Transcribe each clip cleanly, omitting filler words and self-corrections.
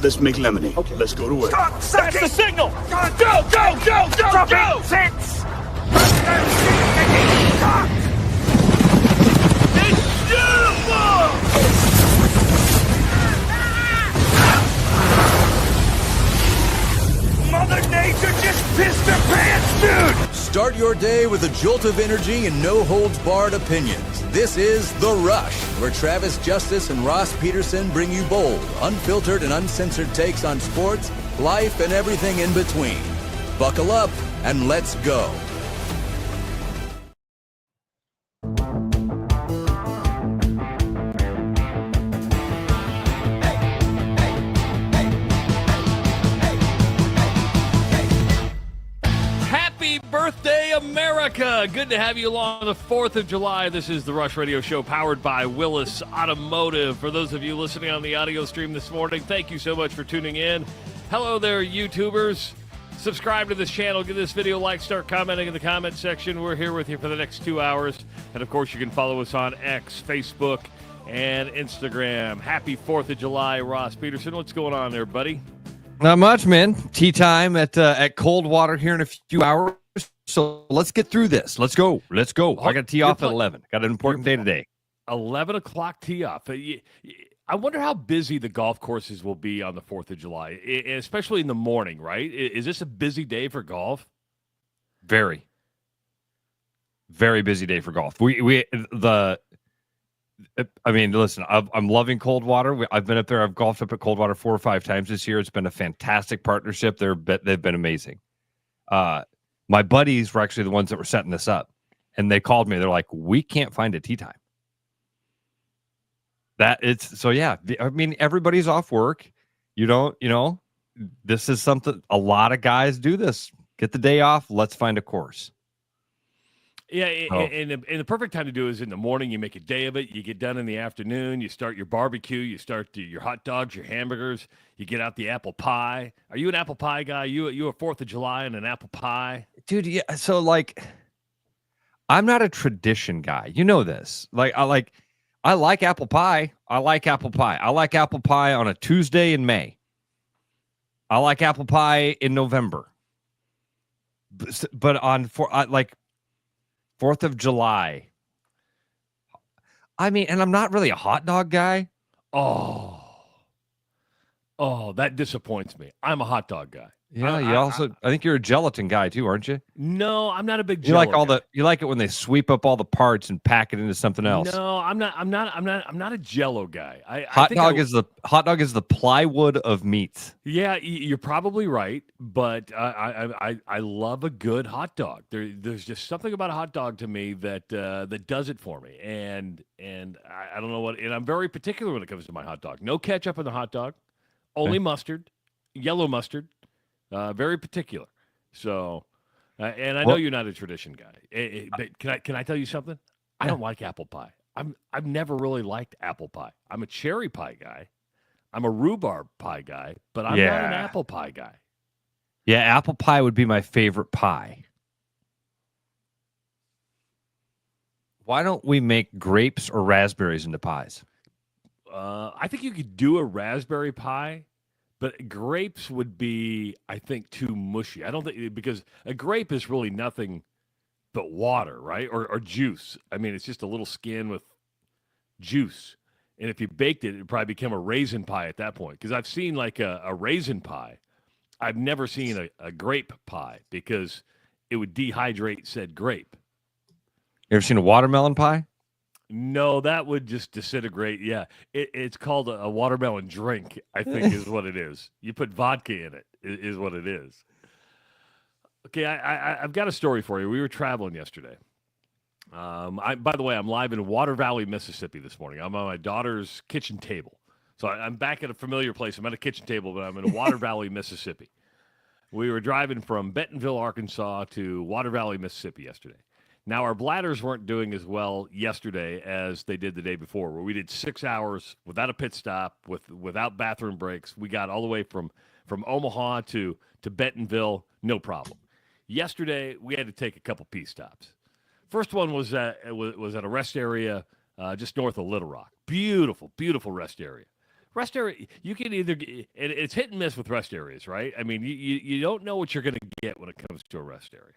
Let's make lemonade. Okay. Let's go to work. Stop sucking! That's the signal! Go, go, go, go, go, go! Six! It's beautiful! Mother Nature just pissed her pants, dude! Start your day with a jolt of energy and no-holds-barred opinions. This is The Rush, where Travis Justice and Ross Peterson bring you bold, unfiltered, and uncensored takes on sports, life, and everything in between. Buckle up and let's go. Birthday, America! Good to have you along on the 4th of July. This is the Rush Radio Show powered by Willis Automotive. For those of you listening on the audio stream this morning, thank you so much for tuning in. Hello there, YouTubers. Subscribe to this channel, give this video a like, start commenting in the comment section. We're here with you for the next 2 hours. And, of course, you can follow us on X, Facebook, and Instagram. Happy 4th of July, Ross Peterson. What's going on there, buddy? Not much, man. Tea time at Coldwater here in a few hours. So let's get through this. Let's go. Let's go. I got to tee off at 11. Got an important day today. 11 o'clock tee off. I wonder how busy the golf courses will be on the 4th of July, especially in the morning, right? Is this a busy day for golf? Very. Very busy day for golf. I mean, listen, I'm loving Coldwater. I've been up there. I've golfed up at Coldwater 4 or 5 times this year. It's been a fantastic partnership. They've been amazing. My buddies were actually the ones that were setting this up, and they called me. They're like, "We can't find a tee time." I mean, everybody's off work. This is something a lot of guys do. This get the day off. Let's find a course. Yeah, and the perfect time to do is in the morning. You make a day of it. You get done in the afternoon. You start your barbecue. You start your hot dogs, your hamburgers. You get out the apple pie. Are you an apple pie guy? You a 4th of July and an apple pie? Dude, yeah. So, I'm not a tradition guy. You know this. I like apple pie. I like apple pie. I like apple pie on a Tuesday in May. I like apple pie in November. But on 4th of July. I mean, and I'm not really a hot dog guy. Oh, that disappoints me. I'm a hot dog guy. Yeah, I think you're a gelatin guy too, aren't you? No, I'm not a big gelatin guy. You like it when they sweep up all the parts and pack it into something else. No, I'm not a Jello guy. Hot dog is the plywood of meats. Yeah, you're probably right, but I love a good hot dog. There's just something about a hot dog to me that does it for me, and I don't know what. And I'm very particular when it comes to my hot dog. No ketchup in the hot dog, only mustard, yellow mustard. Very particular. So, and I know you're not a tradition guy. But can I tell you something? I don't like apple pie. I've never really liked apple pie. I'm a cherry pie guy. I'm a rhubarb pie guy, but I'm not an apple pie guy. Yeah, apple pie would be my favorite pie. Why don't we make grapes or raspberries into pies? I think you could do a raspberry pie. But grapes would be, I think, too mushy. I don't think, because a grape is really nothing but water, right? Or juice. I mean, it's just a little skin with juice. And if you baked it, it'd probably become a raisin pie at that point. Because I've seen a raisin pie. I've never seen a grape pie because it would dehydrate said grape. You ever seen a watermelon pie? No, that would just disintegrate. Yeah, it's called a watermelon drink, I think is what it is. You put vodka in it, is what it is. Okay, I've got a story for you. We were traveling yesterday. By the way, I'm live in Water Valley, Mississippi this morning. I'm on my daughter's kitchen table. So I'm back at a familiar place. I'm at a kitchen table, but I'm in Water Valley, Mississippi. We were driving from Bentonville, Arkansas to Water Valley, Mississippi yesterday. Now, our bladders weren't doing as well yesterday as they did the day before, where we did 6 hours without a pit stop, without bathroom breaks. We got all the way from Omaha to Bentonville, no problem. Yesterday, we had to take a couple pit stops. First one was at a rest area just north of Little Rock. Beautiful, beautiful rest area. rest area, you can either it's hit and miss with rest areas, right? I mean, you don't know what you're going to get when it comes to a rest area.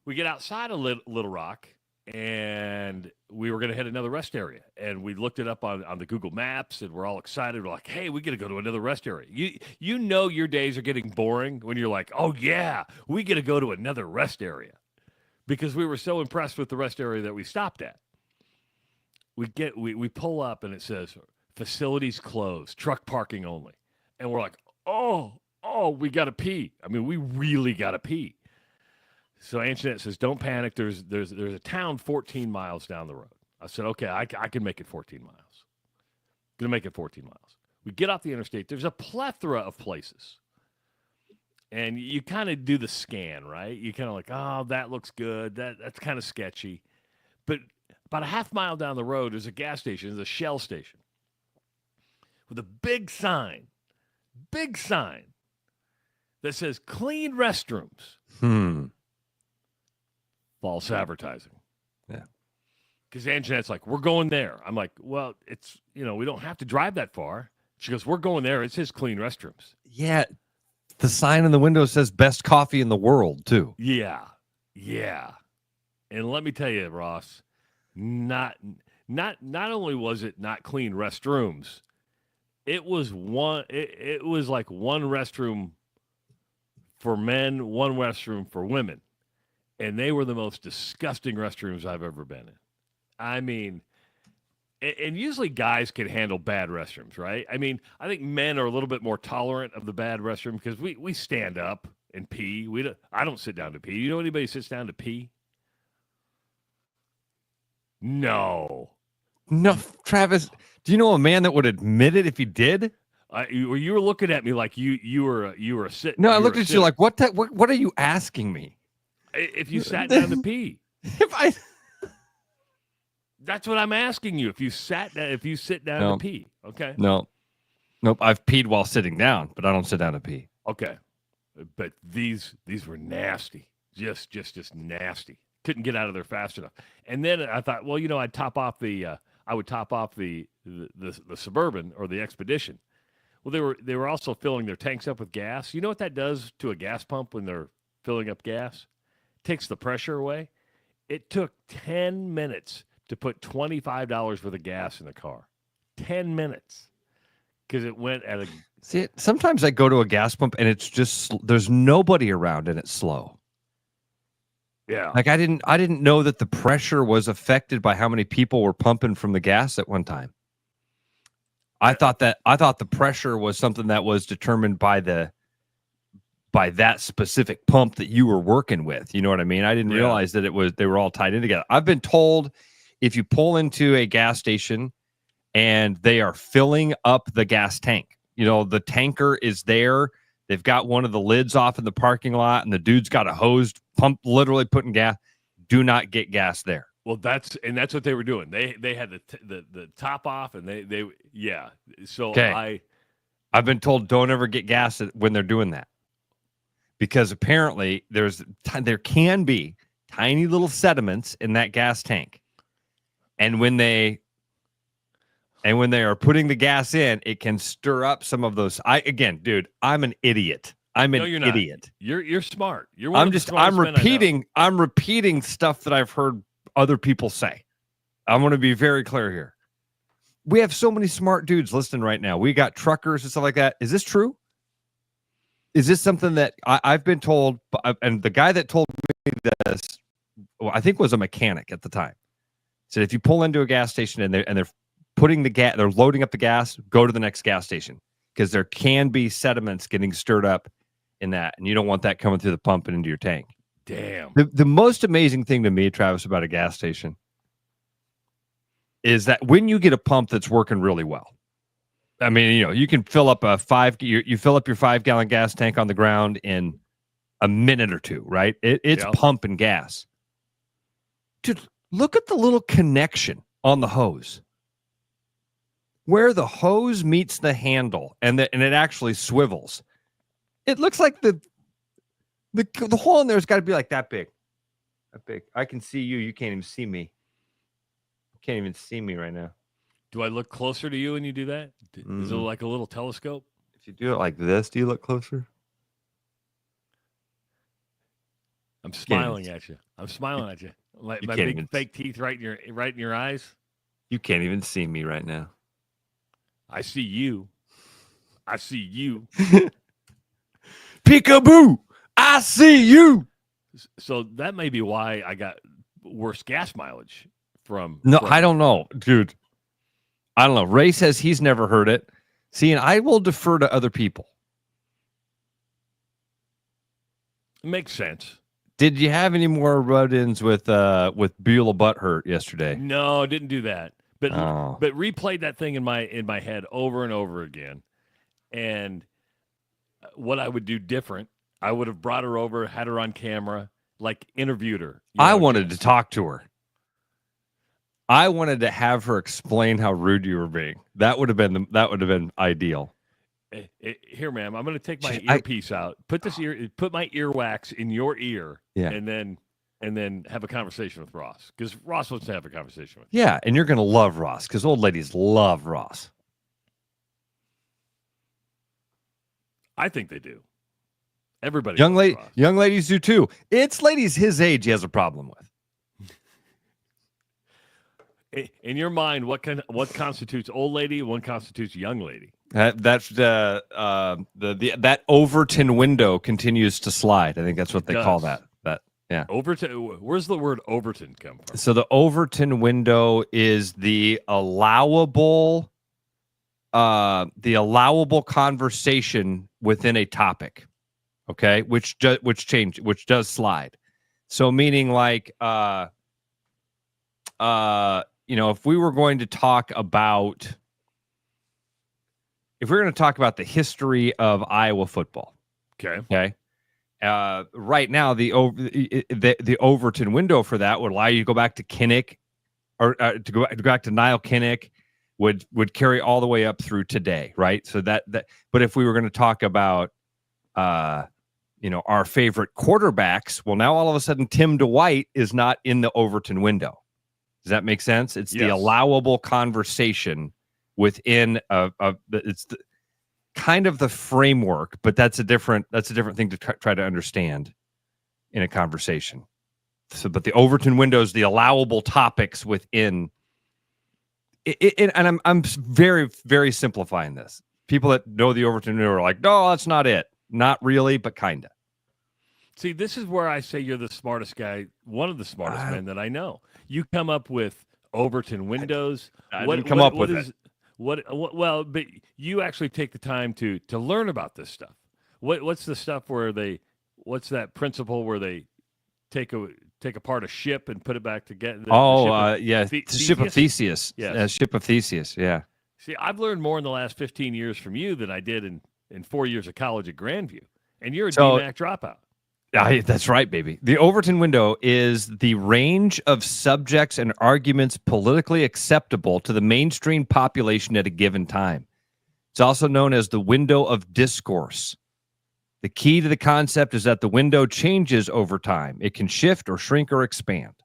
We get outside of Little Rock, and we were going to hit another rest area, and we looked it up on the Google Maps, and we're all excited. We're like, hey, we got to go to another rest area. You know your days are getting boring when you're like, oh yeah, we got to go to another rest area, because we were so impressed with the rest area that we stopped at. We pull up, and it says facilities closed, truck parking only, and we're like, oh, we got to pee. I mean, we really got to pee. So Antoinette says, don't panic. There's a town 14 miles down the road. I said, okay, I can make it 14 miles. Going to make it 14 miles. We get off the interstate. There's a plethora of places. And you kind of do the scan, right? You kind of like, oh, that looks good. That's kind of sketchy. But about a half mile down the road, there's a gas station. There's a Shell station with a big sign that says clean restrooms. False advertising. Yeah. Because Anjanette's like, we're going there. I'm like, well, it's, we don't have to drive that far. She goes, we're going there. It says clean restrooms. Yeah. The sign in the window says best coffee in the world, too. Yeah. And let me tell you, Ross, not only was it not clean restrooms, it was like one restroom for men, one restroom for women. And they were the most disgusting restrooms I've ever been in. I mean, and usually guys can handle bad restrooms, right? I mean, I think men are a little bit more tolerant of the bad restroom because we stand up and pee. I don't sit down to pee. You know anybody who sits down to pee? No, Travis, do you know a man that would admit it if he did? You were looking at me like you were a sit. No, I looked at you like, what are you asking me? If you sat down to pee. That's what I'm asking you. If you sit down to pee. Okay. Nope. I've peed while sitting down, but I don't sit down to pee. Okay. But these were nasty. Just nasty. Couldn't get out of there fast enough. And then I thought, well, I would top off the Suburban or the Expedition. Well, they were also filling their tanks up with gas. You know what that does to a gas pump when they're filling up gas? Takes the pressure away. It took 10 minutes to put $25 worth of gas in the car. 10 minutes. Because it went at a... See, sometimes I go to a gas pump and it's just, there's nobody around and it's slow. Yeah. Like I didn't know that the pressure was affected by how many people were pumping from the gas at one time. I thought the pressure was something that was determined by that specific pump that you were working with. You know what I mean? I didn't realize that they were all tied in together. I've been told if you pull into a gas station and they are filling up the gas tank, the tanker is there. They've got one of the lids off in the parking lot and the dude's got a hose pump, literally putting gas. Do not get gas there. Well, that's what they were doing. They had the top off and they So okay. I've been told don't ever get gas when they're doing that. Because apparently there can be tiny little sediments in that gas tank. And when they are putting the gas in, it can stir up some of those. Dude, I'm an idiot. I'm an idiot. You're smart. I'm repeating stuff that I've heard other people say. I'm going to be very clear here. We have so many smart dudes listening right now. We got truckers and stuff like that. Is this true? Is this something that I've been told? And the guy that told me this, I think was a mechanic at the time, said if you pull into a gas station and they're putting the gas, they're loading up the gas, go to the next gas station because there can be sediments getting stirred up in that, and you don't want that coming through the pump and into your tank. Damn. The most amazing thing to me, Travis, about a gas station is that when you get a pump that's working really well. I mean, you can fill up you fill up your 5-gallon gas tank on the ground in a minute or two, right? It's pumping gas. Dude, look at the little connection on the hose. Where the hose meets the handle and it actually swivels. It looks like the hole in there's got to be like that big. That big. I can see you. You can't even see me. You can't even see me right now. Do I look closer to you when you do that? Is it like a little telescope? If you do it like this, do you look closer? I'm smiling at you. I'm smiling at you. My big fake teeth right in your eyes. You can't even see me right now. I see you. I see you. Peekaboo! I see you. So that may be why I got worse gas mileage from. I don't know, dude. I don't know. Ray says he's never heard it. See, and I will defer to other people. It makes sense. Did you have any more run-ins with Beulah Butthurt yesterday? No, didn't do that. But replayed that thing in my head over and over again. And what I would do different, I would have brought her over, had her on camera, like interviewed her. I wanted to talk to her. I wanted to have her explain how rude you were being. That would have been ideal. Here, ma'am, I'm going to take my earpiece out. Put my earwax in your ear, and then have a conversation with Ross, because Ross wants to have a conversation with you. Yeah, and you're going to love Ross, because old ladies love Ross. I think they do. Everybody, young ladies do too. It's ladies his age he has a problem with. In your mind, what constitutes old lady and what constitutes young lady? That's that Overton window continues to slide. I think that's what they call that. Yeah. Overton. Where's the word Overton come from? So the Overton window is the allowable conversation within a topic. Okay, which does slide. So meaning like if we were going to talk about the history of Iowa football. Okay. Right now, the Overton window for that would allow you to go back to Kinnick, or to go back to Niall Kinnick, would carry all the way up through today, right? So that. But if we were going to talk about, our favorite quarterbacks, well, now all of a sudden Tim DeWhite is not in the Overton window. Does that make sense? It's the allowable conversation within it's kind of the framework, but that's a different thing to try to understand in a conversation. So, but the Overton window is the allowable topics within it, and I'm very, very simplifying this. People that know the Overton window are like, no, that's not it. Not really, but kind of. See, this is where I say you're the smartest guy, one of the smartest men that I know. You come up with Overton windows. I didn't come up with it. Well, but you actually take the time to learn about this stuff. What's the stuff what's that principle where they take apart a ship and put it back together? Ship of Theseus. Yes. Ship of Theseus, yeah. See, I've learned more in the last 15 years from you than I did in 4 years of college at Grandview. And you're a DMAC dropout. That's right, baby. The Overton window is the range of subjects and arguments politically acceptable to the mainstream population at a given time. It's also known as the window of discourse. The key to the concept is that the window changes over time. It can shift or shrink or expand.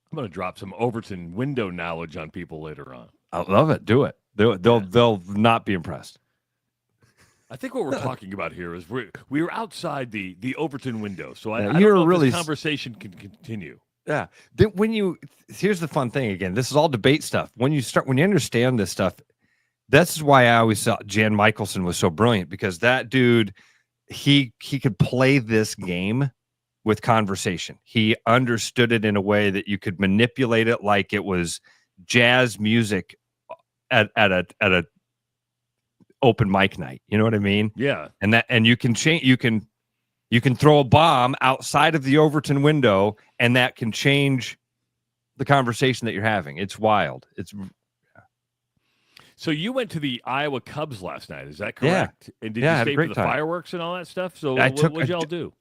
I'm going to drop some Overton window knowledge on people later on. I love it. Do it. They'll not be impressed. I think what we're talking about here is we were outside the Overton window, so I don't know if this conversation can continue. Yeah. Here's the fun thing again. This is all debate stuff. When you understand this stuff, that's why I always thought Jan Michelson was so brilliant, because that dude, he could play this game with conversation. He understood it in a way that you could manipulate it like it was jazz music at a open mic night. You know what I mean? Yeah. And you can change. You can throw a bomb outside of the Overton window, and that can change the conversation that you're having. It's wild. So you went to the Iowa Cubs last night, is that correct? Yeah. And did you stay for the fireworks and all that stuff? So what did y'all do?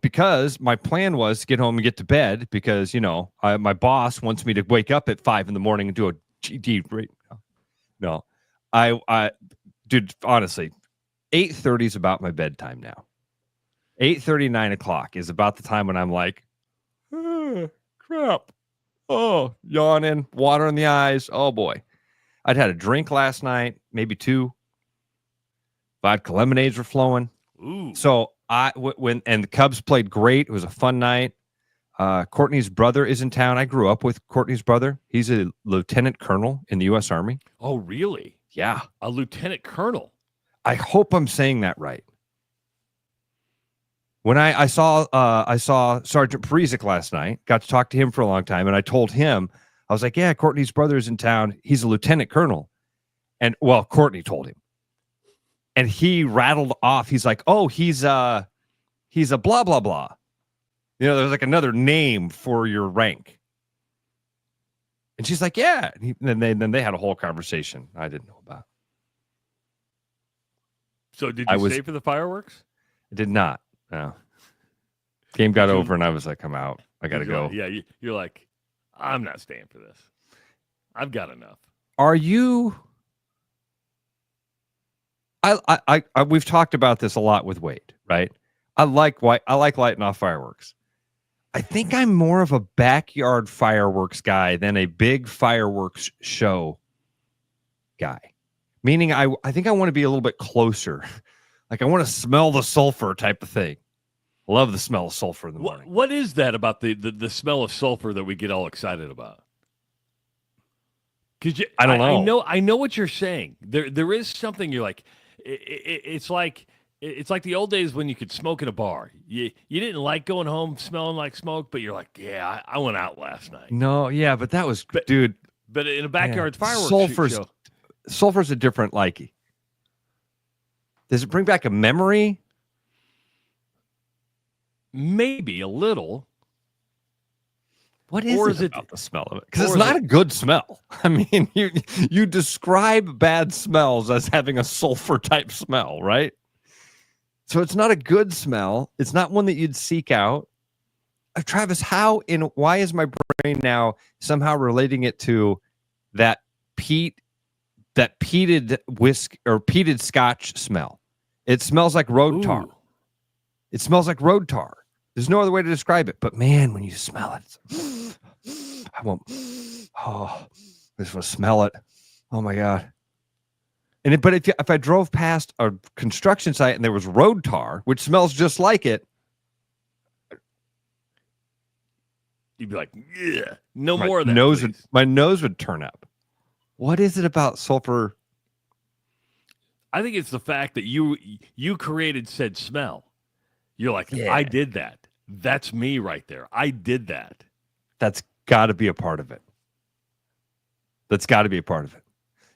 Because my plan was to get home and get to bed, because my boss wants me to wake up at 5 a.m. and do a GD. Right? No, dude, honestly, 8:30 is about my bedtime now. 8:30, 9 o'clock is about the time when I'm like, crap. Oh, yawning, water in the eyes. Oh boy. I'd had a drink last night, maybe 2. Vodka lemonades were flowing. Ooh. So when the Cubs played great. It was a fun night. Courtney's brother is in town. I grew up with Courtney's brother. He's a lieutenant colonel in the U.S. Army. Oh, really? Yeah. A lieutenant colonel. I hope I'm saying that right. When I saw Sergeant Parizek last night, got to talk to him for a long time, and I told him, I was like, yeah, Courtney's brother is in town. He's a lieutenant colonel. And, well, Courtney told him. And he rattled off. He's like, oh, he's a blah, blah, blah. You know, there's like another name for your rank. And she's like, yeah. And then they had a whole conversation I didn't know about. So did you stay for the fireworks? I did not. No. Game got over, and I was like, I'm out. I got to go. Yeah, you're like, I'm not staying for this. I've got enough. Are you... I we've talked about this a lot with Wade, right? I like lighting off fireworks. I think I'm more of a backyard fireworks guy than a big fireworks show guy. Meaning I think I want to be a little bit closer. Like I want to smell the sulfur type of thing. Love the smell of sulfur in the morning. What is that about the smell of sulfur that we get all excited about? Because I don't know. I know what you're saying. There is something you're like. It's like the old days when you could smoke in a bar. You didn't like going home smelling like smoke, but you're like, yeah, I went out last night. No, yeah, but that was, dude. But in a backyard fireworks show. Sulfur's a different likey. Does it bring back a memory? Maybe a little. What is it about the smell of it? Because it's not a good smell. I mean, you describe bad smells as having a sulfur type smell, right? So it's not a good smell. It's not one that you'd seek out. Travis, why is my brain now somehow relating it to that peated whisk or peated scotch smell? It smells like road tar. It smells like road tar. There's no other way to describe it. But man, when you smell it, I won't. Oh, I just want to smell it. Oh my God. But if I drove past a construction site and there was road tar, which smells just like it, you'd be like, yeah, no more of that. My nose would turn up. What is it about sulfur? I think it's the fact that you created said smell. You're like, yeah. I did that. That's me right there. I did that. That's got to be a part of it. That's got to be a part of it.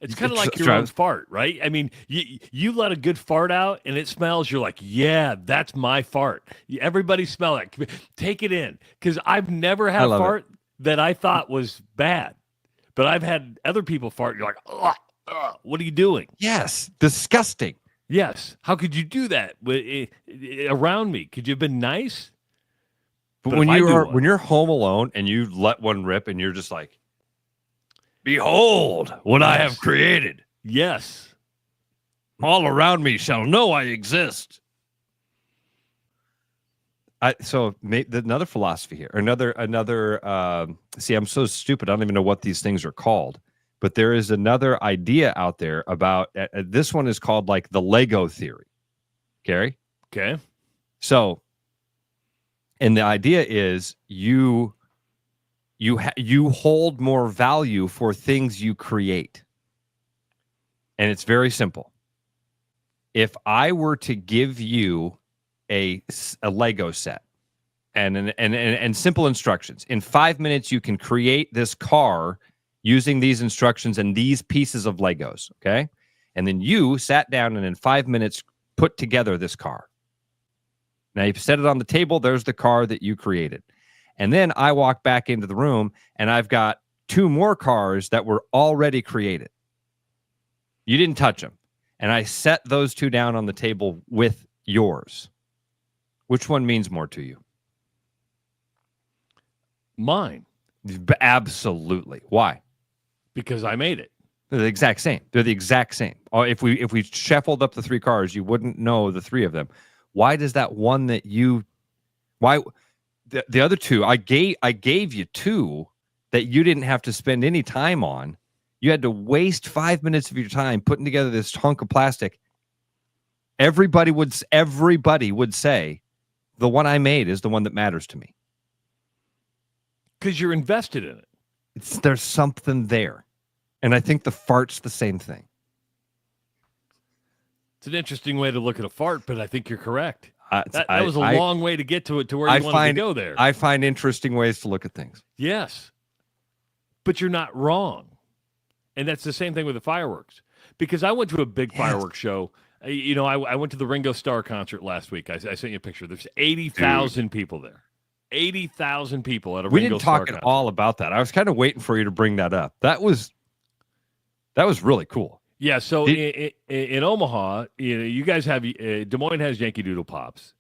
It's kind of like your own fart, right? I mean, you let a good fart out and it smells. You're like, yeah, that's my fart. Everybody smell it. Take it in. Because I've never had a fart that I thought was bad. But I've had other people fart. You're like, what are you doing? Yes. Disgusting. Yes. How could you do that around me? Could you have been nice? But when you're home alone and you let one rip and you're just like, behold what I have created. Yes. All around me shall know I exist. Another philosophy here, see, I'm so stupid. I don't even know what these things are called, but there is another idea out there about, this one is called like the Lego theory. Gary? Okay. So, and the idea is you hold more value for things you create. And it's very simple. If I were to give you a Lego set and simple instructions, in 5 minutes you can create this car using these instructions and these pieces of Legos, okay? And then you sat down and in 5 minutes put together this car. Now you've set it on the table, there's the car that you created. And then I walk back into the room and I've got 2 more cars that were already created. You didn't touch them. And I set those 2 down on the table with yours. Which one means more to you? Mine. Absolutely. Why? Because I made it. They're the exact same. They're the exact same. If we shuffled up the 3 cars, you wouldn't know the 3 of them. Why does that one that the other two, I gave you two that you didn't have to spend any time on. You had to waste 5 minutes of your time putting together this hunk of plastic. Everybody would say the one I made is the one that matters to me. Because you're invested in it. There's something there. And I think the fart's the same thing. It's an interesting way to look at a fart, but I think you're correct. That was a I long way to get to it, to where you wanted to go there. I find interesting ways to look at things. Yes. But you're not wrong. And that's the same thing with the fireworks. Because I went to a big fireworks show. I went to the Ringo Starr concert last week. I sent you a picture. There's 80,000 people there. 80,000 people at a Ringo Starr concert. We didn't talk at all about that. I was kind of waiting for you to bring that up. That was really cool. Yeah, so in Omaha, you guys have Des Moines has Yankee Doodle Pops.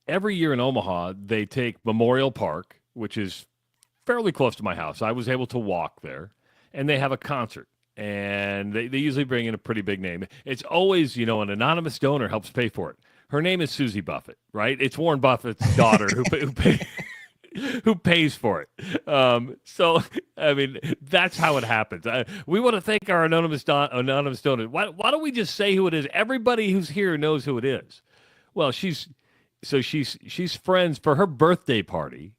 Every year in Omaha, they take Memorial Park, which is fairly close to my house. I was able to walk there, and they have a concert. And they usually bring in a pretty big name. It's always, an anonymous donor helps pay for it. Her name is Susie Buffett, right? It's Warren Buffett's daughter who pays for it. So, I mean, that's how it happens. We want to thank our anonymous donor. Why don't we just say who it is? Everybody who's here knows who it is. Well, she's friends for her birthday party.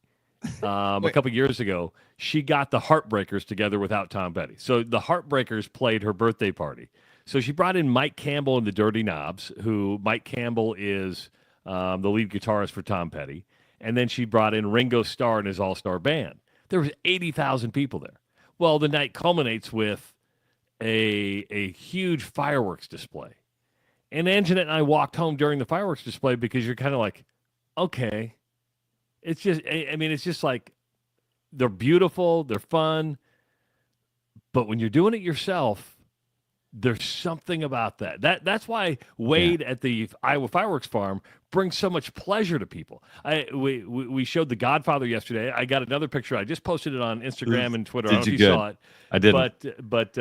A couple years ago, she got the Heartbreakers together without Tom Petty. So the Heartbreakers played her birthday party. So she brought in Mike Campbell and the Dirty Knobs, who Mike Campbell is the lead guitarist for Tom Petty. And then she brought in Ringo Starr and his all-star band. There was 80,000 people there. Well, the night culminates with a huge fireworks display. And Anjanette and I walked home during the fireworks display because you're kind of like, okay. It's just like they're beautiful, they're fun, but when you're doing it yourself, there's something about that. That's why Wade at the Iowa Fireworks Farm brings so much pleasure to people. We showed The Godfather yesterday. I got another picture. I just posted it on Instagram and Twitter. I don't know if you saw it. I didn't. But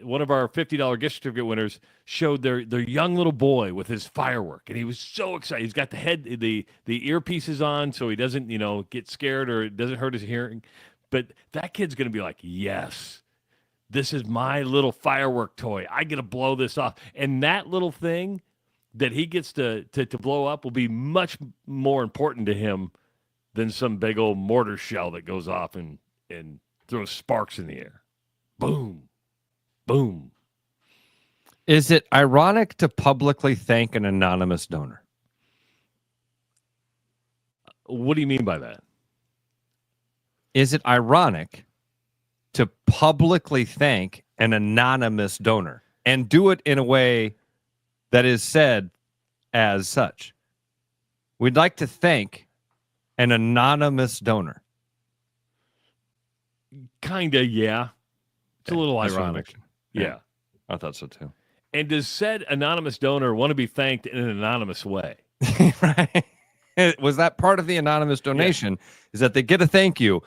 one of our $50 gift certificate winners showed their young little boy with his firework, and he was so excited. He's got the earpieces on, so he doesn't get scared or it doesn't hurt his hearing. But that kid's going to be like, yes, this is my little firework toy. I get to blow this off, and that little thing that he gets to blow up will be much more important to him than some big old mortar shell that goes off and throws sparks in the air. Boom. Boom. Is it ironic to publicly thank an anonymous donor? What do you mean by that? Is it ironic to publicly thank an anonymous donor and do it in a way that is said as such? We'd like to thank an anonymous donor. Kinda, yeah. It's a little ironic. Yeah. I thought so too. And does said anonymous donor want to be thanked in an anonymous way? Right. Was that part of the anonymous donation? Yeah. Is that they get a thank you,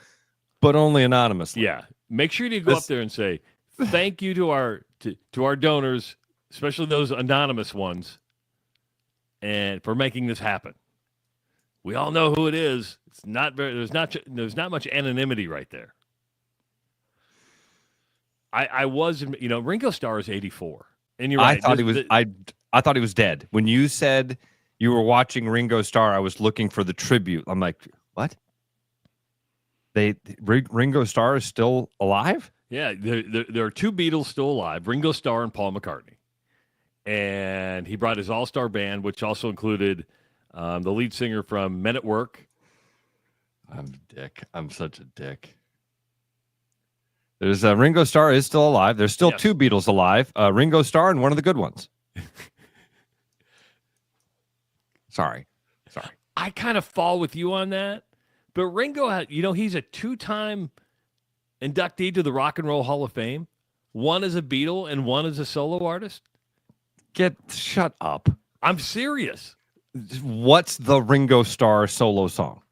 but only anonymously? Yeah. Make sure you go up there and say thank you to our donors, especially those anonymous ones, and for making this happen. We all know who it is. It's not there's not much anonymity right there. I was, Ringo Starr is 84, and you're right. I thought he was dead when you said you were watching Ringo Starr. I was looking for the tribute. I'm like, what? Ringo Starr is still alive? Yeah, there are two Beatles still alive, Ringo Starr and Paul McCartney. And he brought his all-star band, which also included the lead singer from Men at Work. I'm a dick. I'm such a dick. There's Ringo Starr is still alive. There's still two Beatles alive. Ringo Starr and one of the good ones. Sorry. I kind of fall with you on that. But Ringo, he's a two-time inductee to the Rock and Roll Hall of Fame. One as a Beatle and one as a solo artist. Shut up. I'm serious. What's the Ringo Starr solo song?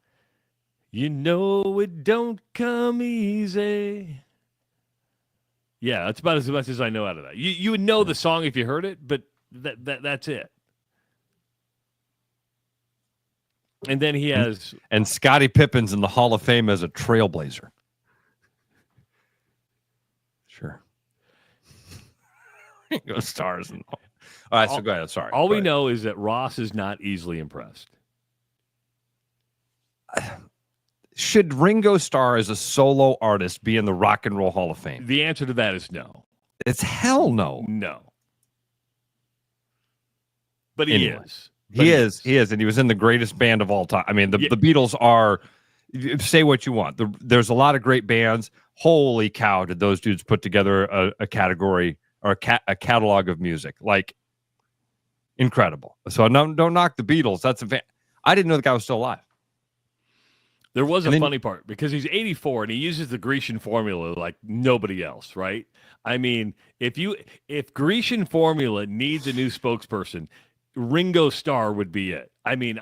You know it don't come easy. Yeah, that's about as much as I know out of that. You would know the song if you heard it, but that's it. And then he has... And Scottie Pippen's in the Hall of Fame as a trailblazer. Sure. Ringo Starr's in all right, so go ahead. Sorry. All we know is that Ross is not easily impressed. Should Ringo Starr as a solo artist be in the Rock and Roll Hall of Fame? The answer to that is no. It's hell no. No. But he is. He is, and he was in the greatest band of all time. I mean, the Beatles are, say what you want. There's a lot of great bands. Holy cow, did those dudes put together a category or a catalog of music. Like, incredible. So don't knock the Beatles. I didn't know the guy was still alive. There was a funny part because he's 84 and he uses the Grecian formula like nobody else, right? I mean, if Grecian formula needs a new spokesperson, Ringo Starr would be it. I mean,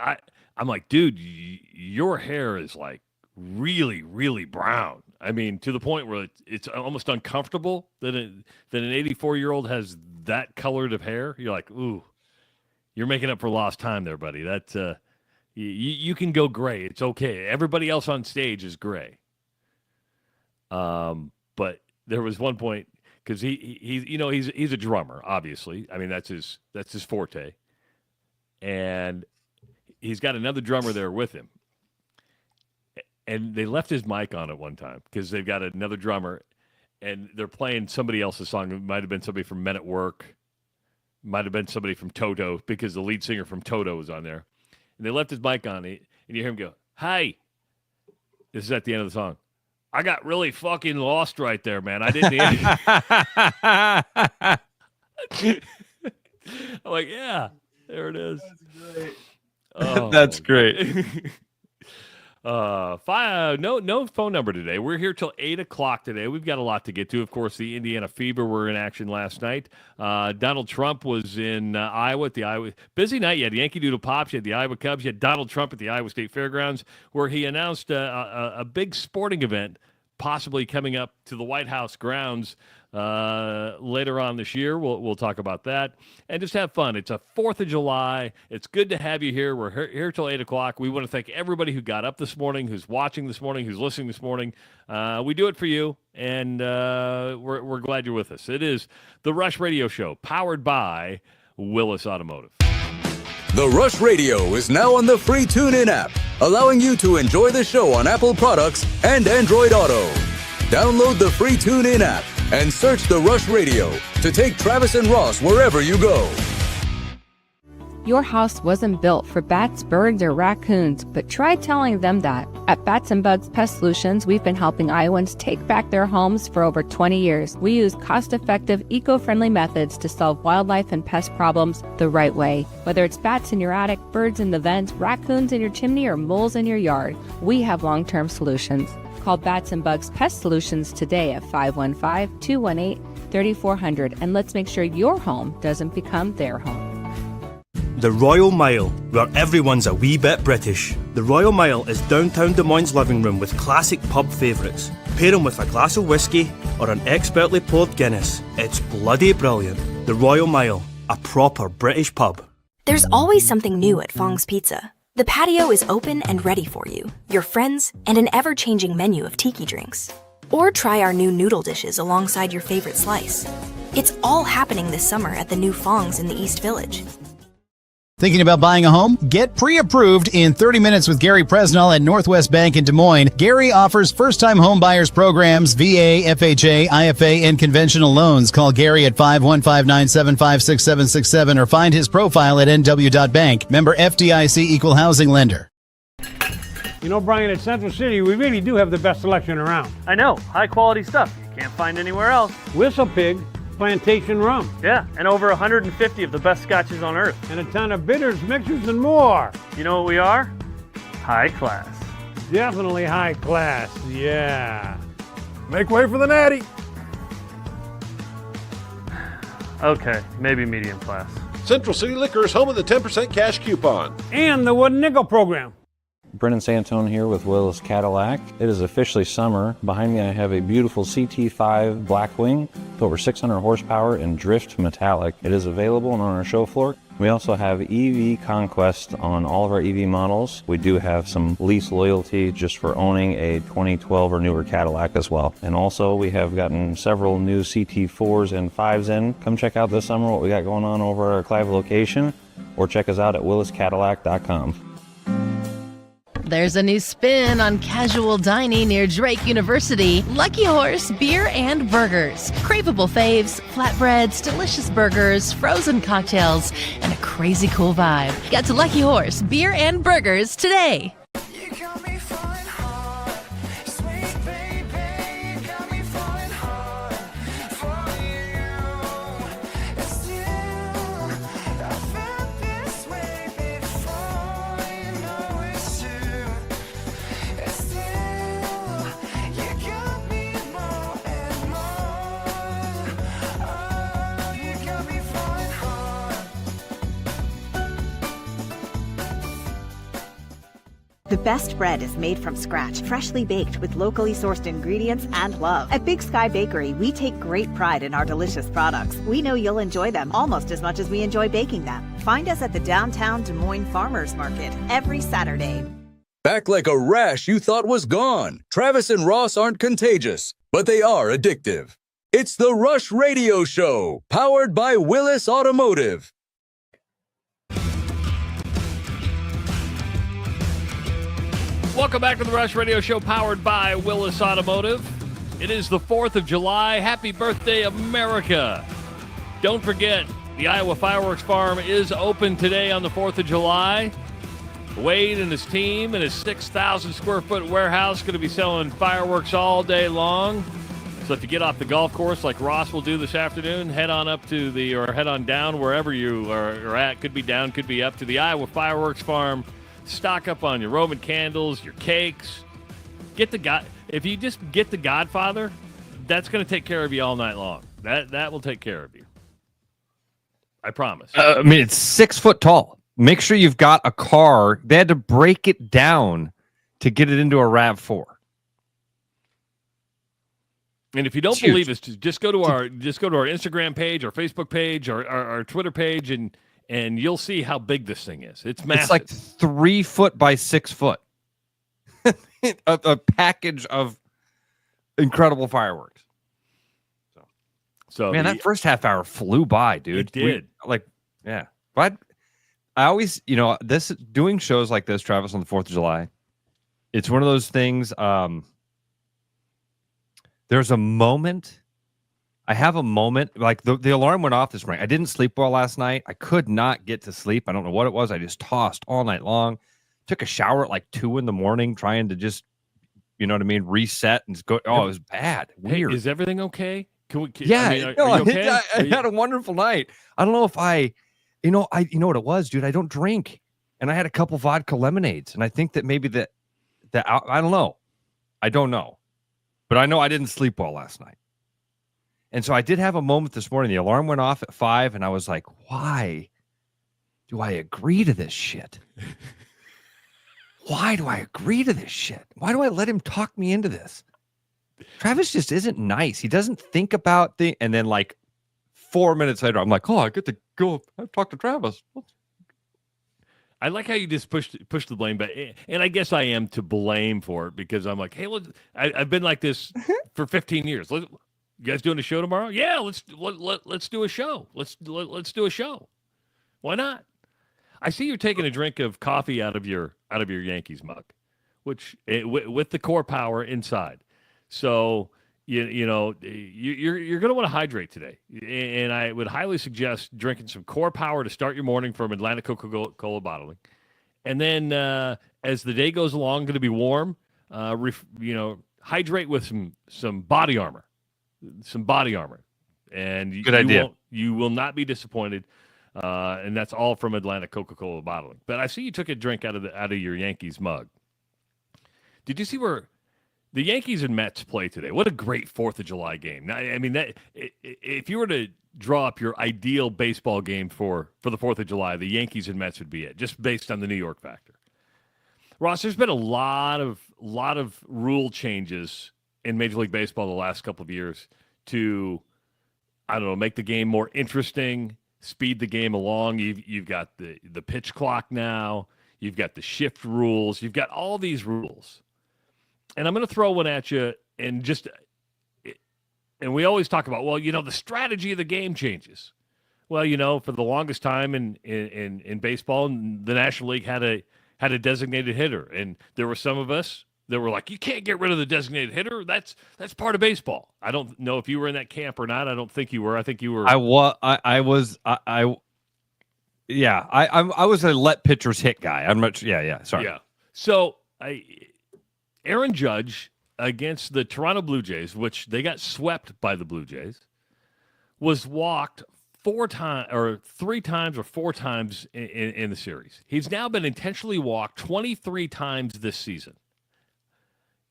I'm like, dude, your hair is like really, really brown. I mean, to the point where it's almost uncomfortable that an 84-year-old has that colored of hair. You're like, ooh, you're making up for lost time there, buddy. That's you can go gray. It's okay. Everybody else on stage is gray. But there was one point because he's a drummer, obviously. I mean, that's his forte. And he's got another drummer there with him. And they left his mic on at one time because they've got another drummer and they're playing somebody else's song. It might have been somebody from Men at Work. Might have been somebody from Toto because the lead singer from Toto was on there. And they left his mic on and you hear him go, "Hi." This is at the end of the song. "I got really fucking lost right there, man. I didn't hear." I'm like, yeah. There it is. That's great. Oh, that's great. No phone number today. We're here till 8:00 today. We've got a lot to get to. Of course, the Indiana Fever were in action last night. Donald Trump was in Iowa at the Iowa. Busy night. You had Yankee Doodle Pops. You had the Iowa Cubs. You had Donald Trump at the Iowa State Fairgrounds, where he announced a big sporting event possibly coming up to the White House grounds later on this year. We'll talk about that and just have fun. It's a 4th of July. It's good to have you here. We're here till 8:00. We want to thank everybody who got up this morning, who's watching this morning, who's listening this morning. We do it for you, and we're glad you're with us. It is the Rush Radio Show, powered by Willis Automotive. The Rush Radio is now on the free TuneIn app, allowing you to enjoy the show on Apple products and Android Auto. Download the free TuneIn app and search The Rush Radio to take Travis and Ross wherever you go. Your house wasn't built for bats, birds, or raccoons, but try telling them that. At Bats and Bugs Pest Solutions, we've been helping Iowans take back their homes for over 20 years. We use cost-effective, eco-friendly methods to solve wildlife and pest problems the right way. Whether it's bats in your attic, birds in the vents, raccoons in your chimney, or moles in your yard, we have long-term solutions. Call Bats and Bugs Pest Solutions today at 515-218-3400, and let's make sure your home doesn't become their home. The Royal Mile, where everyone's a wee bit British. The Royal Mile is downtown Des Moines' living room with classic pub favourites. Pair them with a glass of whiskey or an expertly poured Guinness. It's bloody brilliant. The Royal Mile, a proper British pub. There's always something new at Fong's Pizza. The patio is open and ready for you, your friends, and an ever-changing menu of tiki drinks. Or try our new noodle dishes alongside your favorite slice. It's all happening this summer at the new Fong's in the East Village. Thinking about buying a home? Get pre-approved in 30 minutes with Gary Presnell at Northwest Bank in Des Moines. Gary offers first-time home buyers programs, VA, FHA, IFA, and conventional loans. Call Gary at 515-975-6767 or find his profile at nw.bank. Member FDIC Equal Housing Lender. You know, Brian, at Central City, we really do have the best selection around. I know. High-quality stuff you can't find anywhere else. Whistle Pig Plantation Rum. Yeah, and over 150 of the best scotches on earth. And a ton of bitters, mixers, and more. You know what we are? High class. Definitely high class, yeah. Make way for the natty. Okay, maybe medium class. Central City Liquor is home of the 10% cash coupon. And the Wooden Nickel program. Brennan Santone here with Willis Cadillac. It is officially summer. Behind me I have a beautiful CT5 Blackwing with over 600 horsepower and drift metallic. It is available and on our show floor. We also have EV Conquest on all of our EV models. We do have some lease loyalty just for owning a 2012 or newer Cadillac as well. And also we have gotten several new CT4s and 5s in. Come check out this summer what we got going on over at our Clive location, or check us out at williscadillac.com. There's a new spin on casual dining near Drake University. Lucky Horse Beer and Burgers. Craveable faves, flatbreads, delicious burgers, frozen cocktails, and a crazy cool vibe. Get to Lucky Horse Beer and Burgers today. The best bread is made from scratch, freshly baked with locally sourced ingredients and love. At Big Sky Bakery, we take great pride in our delicious products. We know you'll enjoy them almost as much as we enjoy baking them. Find us at the downtown Des Moines Farmers Market every Saturday. Back like a rash you thought was gone. Travis and Ross aren't contagious, but they are addictive. It's the Rush Radio Show, powered by Willis Automotive. Welcome back to the Rush Radio Show, powered by Willis Automotive. It is the 4th of July. Happy birthday, America. Don't forget, the Iowa Fireworks Farm is open today on the 4th of July. Wade and his team and his 6,000 square foot warehouse going to be selling fireworks all day long. So if you get off the golf course like Ross will do this afternoon, head on up to head on down wherever you are at. Could be down, could be up to the Iowa Fireworks Farm. Stock up on your Roman candles, your cakes. If you just get the Godfather, that's going to take care of you all night long. That will take care of you. I promise. It's 6 foot tall. Make sure you've got a car. They had to break it down to get it into a RAV4. And if you don't believe us, just go to our Instagram page, our Facebook page, our Twitter page, and you'll see how big this thing is. It's massive. It's like 3 foot by 6 foot. a package of incredible fireworks. So man, that first half hour flew by, dude. It did. Yeah. But I always, doing shows like this, Travis, on the 4th of July, it's one of those things. There's a moment. I have a moment, like the alarm went off this morning. I didn't sleep well last night. I could not get to sleep. I don't know what it was. I just tossed all night long. Took a shower at like 2 a.m, trying to just, reset and go. Oh, it was bad. Weird. Hey, is everything okay? Are you okay? I had a wonderful night. I don't know if you know what it was, dude. I don't drink, and I had a couple vodka lemonades, and I think that maybe that I don't know. I don't know, but I know I didn't sleep well last night. And so I did have a moment this morning. The alarm went off at 5, and I was like, why do I agree to this shit? Why do I agree to this shit? Why do I let him talk me into this? Travis just isn't nice. He doesn't think about the, and then like 4 minutes later, I'm like, oh, I get to go talk to Travis. I like how you just push the blame back, and I guess I am to blame for it because I'm like, hey, look, I've been like this for 15 years. You guys doing a show tomorrow? Yeah, let's do a show. Let's do a show. Why not? I see you're taking a drink of coffee out of your Yankees mug, which with the core power inside. So you're going to want to hydrate today, and I would highly suggest drinking some core power to start your morning from Atlantic Coca-Cola bottling, and then as the day goes along, going to be warm. Hydrate with some body armor. Some body armor, and good idea. You will not be disappointed, and that's all from Atlantic Coca-Cola bottling. But I see you took a drink out of your Yankees mug. Did you see where the Yankees and Mets play today? What a great 4th of July game! I mean, that if you were to draw up your ideal baseball game for the 4th of July, the Yankees and Mets would be it, just based on the New York factor. Ross, there's been a lot of rule changes in Major League Baseball the last couple of years to, I don't know, make the game more interesting, speed the game along. You've got the pitch clock now. You've got the shift rules. You've got all these rules. And I'm going to throw one at you, and we always talk about, well, the strategy of the game changes. Well, for the longest time in baseball, the National League had a designated hitter, and there were some of us that were like, you can't get rid of the designated hitter. That's part of baseball. I don't know if you were in that camp or not. I don't think you were. I think you were. I was a let pitchers hit guy. I'm much. Yeah. Sorry. Yeah. So Aaron Judge against the Toronto Blue Jays, which they got swept by the Blue Jays, was walked 3 times or 4 times in the series. He's now been intentionally walked 23 times this season.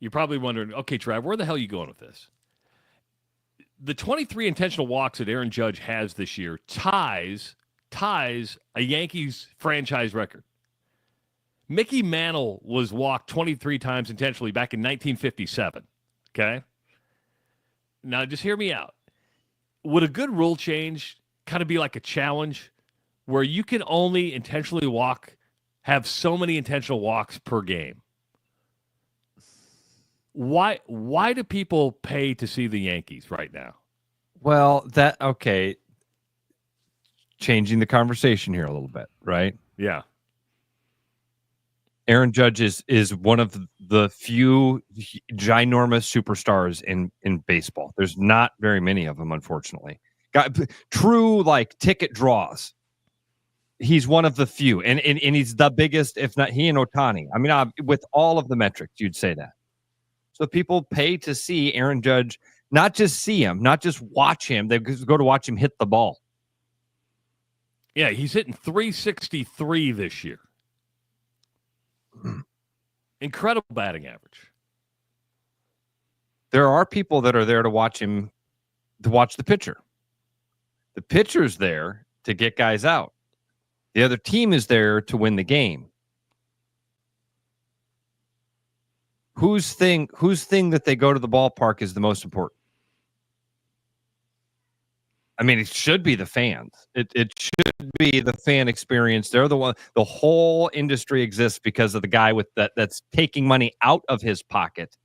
You're probably wondering, okay, Trav, where the hell are you going with this? The 23 intentional walks that Aaron Judge has this year ties a Yankees franchise record. Mickey Mantle was walked 23 times intentionally back in 1957. Okay? Now, just hear me out. Would a good rule change kind of be like a challenge where you can only intentionally have so many intentional walks per game? Why do people pay to see the Yankees right now? Well, okay. Changing the conversation here a little bit, right? Yeah. Aaron Judge is one of the few ginormous superstars in baseball. There's not very many of them, unfortunately. Got true ticket draws. He's one of the few, and he's the biggest, if not he and Ohtani. I mean, with all of the metrics, you'd say that. So people pay to see Aaron Judge, not just see him, not just watch him. They go to watch him hit the ball. Yeah, he's hitting 363 this year. Incredible batting average. There are people that are there to watch him, to watch the pitcher. The pitcher's there to get guys out. The other team is there to win the game. Whose thing that they go to the ballpark is the most important? I mean, it should be the fans. It should be the fan experience. They're the one. The whole industry exists because of the guy that's taking money out of his pocket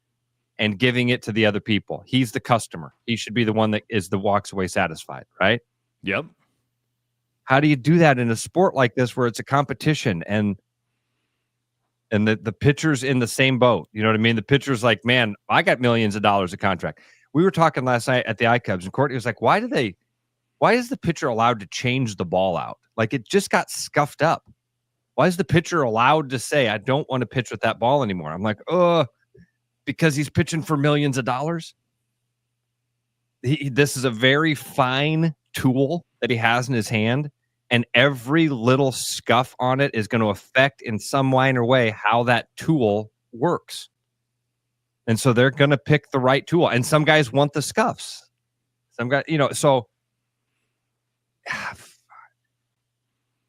and giving it to the other people. He's the customer. He should be the one that walks away satisfied, right? Yep. How do you do that in a sport like this where it's a competition and the pitcher's in the same boat? You know what I mean? The pitcher's like, man, I got millions of dollars of contract. We were talking last night at the iCubs, and Courtney was like, why is the pitcher allowed to change the ball out? Like, it just got scuffed up. Why is the pitcher allowed to say, I don't want to pitch with that ball anymore? I'm like, because he's pitching for millions of dollars. This is a very fine tool that he has in his hand, and every little scuff on it is going to affect in some minor way how that tool works. And so they're going to pick the right tool. And some guys want the scuffs. Some guys, so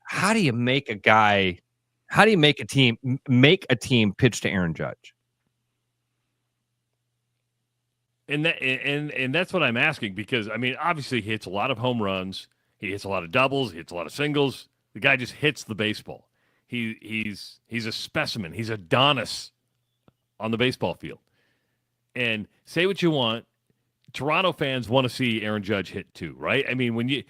how do you make a team pitch to Aaron Judge? And that's what I'm asking, because I mean, obviously he hits a lot of home runs, he hits a lot of doubles, he hits a lot of singles. The guy just hits the baseball. He's a specimen. He's Adonis on the baseball field. And say what you want, Toronto fans want to see Aaron Judge hit too, right? I mean, when you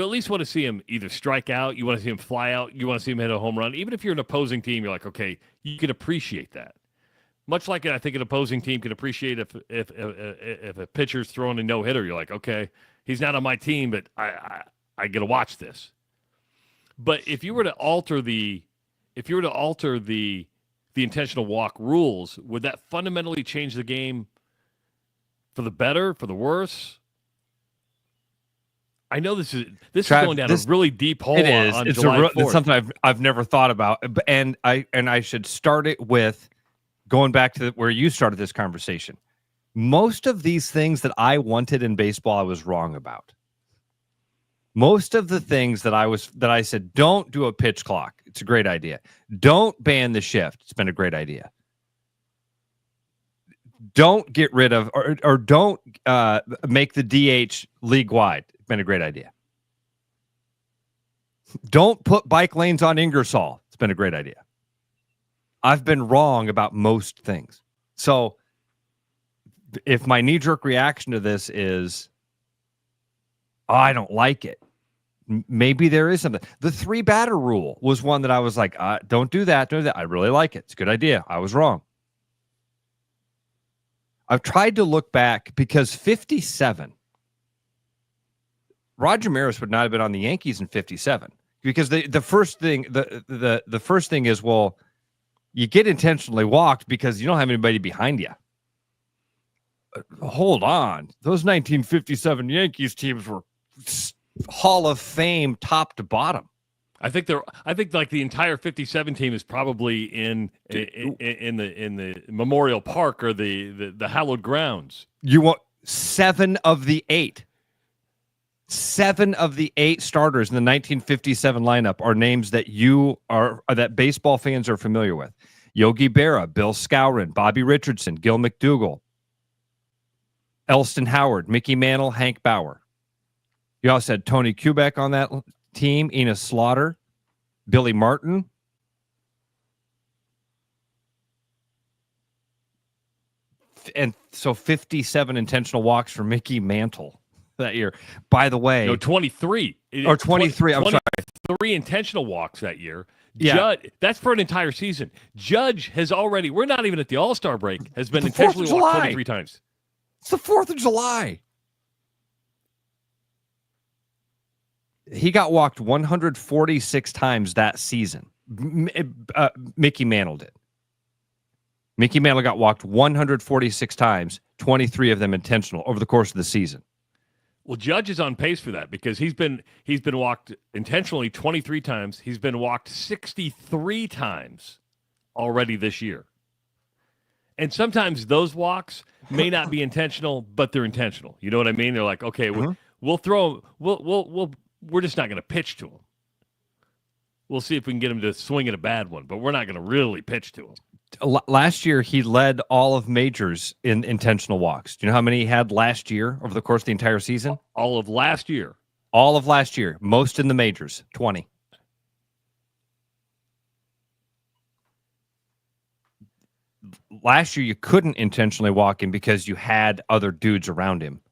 at least want to see him either strike out, you want to see him fly out, you want to see him hit a home run. Even if you're an opposing team, you're like, okay, you can appreciate that. Much like I think an opposing team can appreciate if a pitcher's throwing a no-hitter, you're like, okay, he's not on my team, but I get to watch this. But if you were to alter the intentional walk rules, would that fundamentally change the game for the better, for the worse? I know this is going down a really deep hole. It is. On It's July 4th. It's something I've never thought about, and I should start it with going back to where you started this conversation. Most of these things that I wanted in baseball, I was wrong about. Most of the things that I said, don't do a pitch clock. It's a great idea. Don't ban the shift. It's been a great idea. Don't get rid of or don't make the DH league wide. been a great idea. Don't put bike lanes on Ingersoll. It's been a great idea. I've been wrong about most things. So if my knee-jerk reaction to this is, oh, I don't like it, maybe there is something. The 3-batter rule was one that I was like, don't do that. Don't do that. I really like it. It's a good idea. I was wrong. I've tried to look back because 57, Roger Maris would not have been on the Yankees in 57 because the first thing the first thing is, well, you get intentionally walked because you don't have anybody behind you. Hold on. Those 1957 Yankees teams were Hall of Fame top to bottom. I think like the entire 57 team is probably in the Memorial Park or the hallowed grounds. You want 7 of the 8. 7 of the 8 starters in the 1957 lineup are names that that baseball fans are familiar with. Yogi Berra, Bill Skowron, Bobby Richardson, Gil McDougall, Elston Howard, Mickey Mantle, Hank Bauer. You also had Tony Kubek on that team, Enos Slaughter, Billy Martin. And so 57 intentional walks for Mickey Mantle that year. By the way, 23 or 23. I'm sorry, 3 intentional walks that year. Yeah, Judge, that's for an entire season. Judge has already. We're not even at the All-Star break. Has been intentionally walked 23 times. It's the 4th of July. He got walked 146 times that season. Mickey Mantle did. Mickey Mantle got walked 146 times, 23 of them intentional over the course of the season. Well, Judge is on pace for that because he's been walked intentionally 23 times. He's been walked 63 times already this year. And sometimes those walks may not be intentional, but they're intentional. You know what I mean? They're like, okay, we'll throw, we're just not going to pitch to him. We'll see if we can get him to swing at a bad one, but we're not going to really pitch to him. Last year, he led all of majors in intentional walks. Do you know how many he had last year over the course of the entire season? All of last year. All of last year. Most in the majors, 20. Last year, you couldn't intentionally walk him because you had other dudes around him.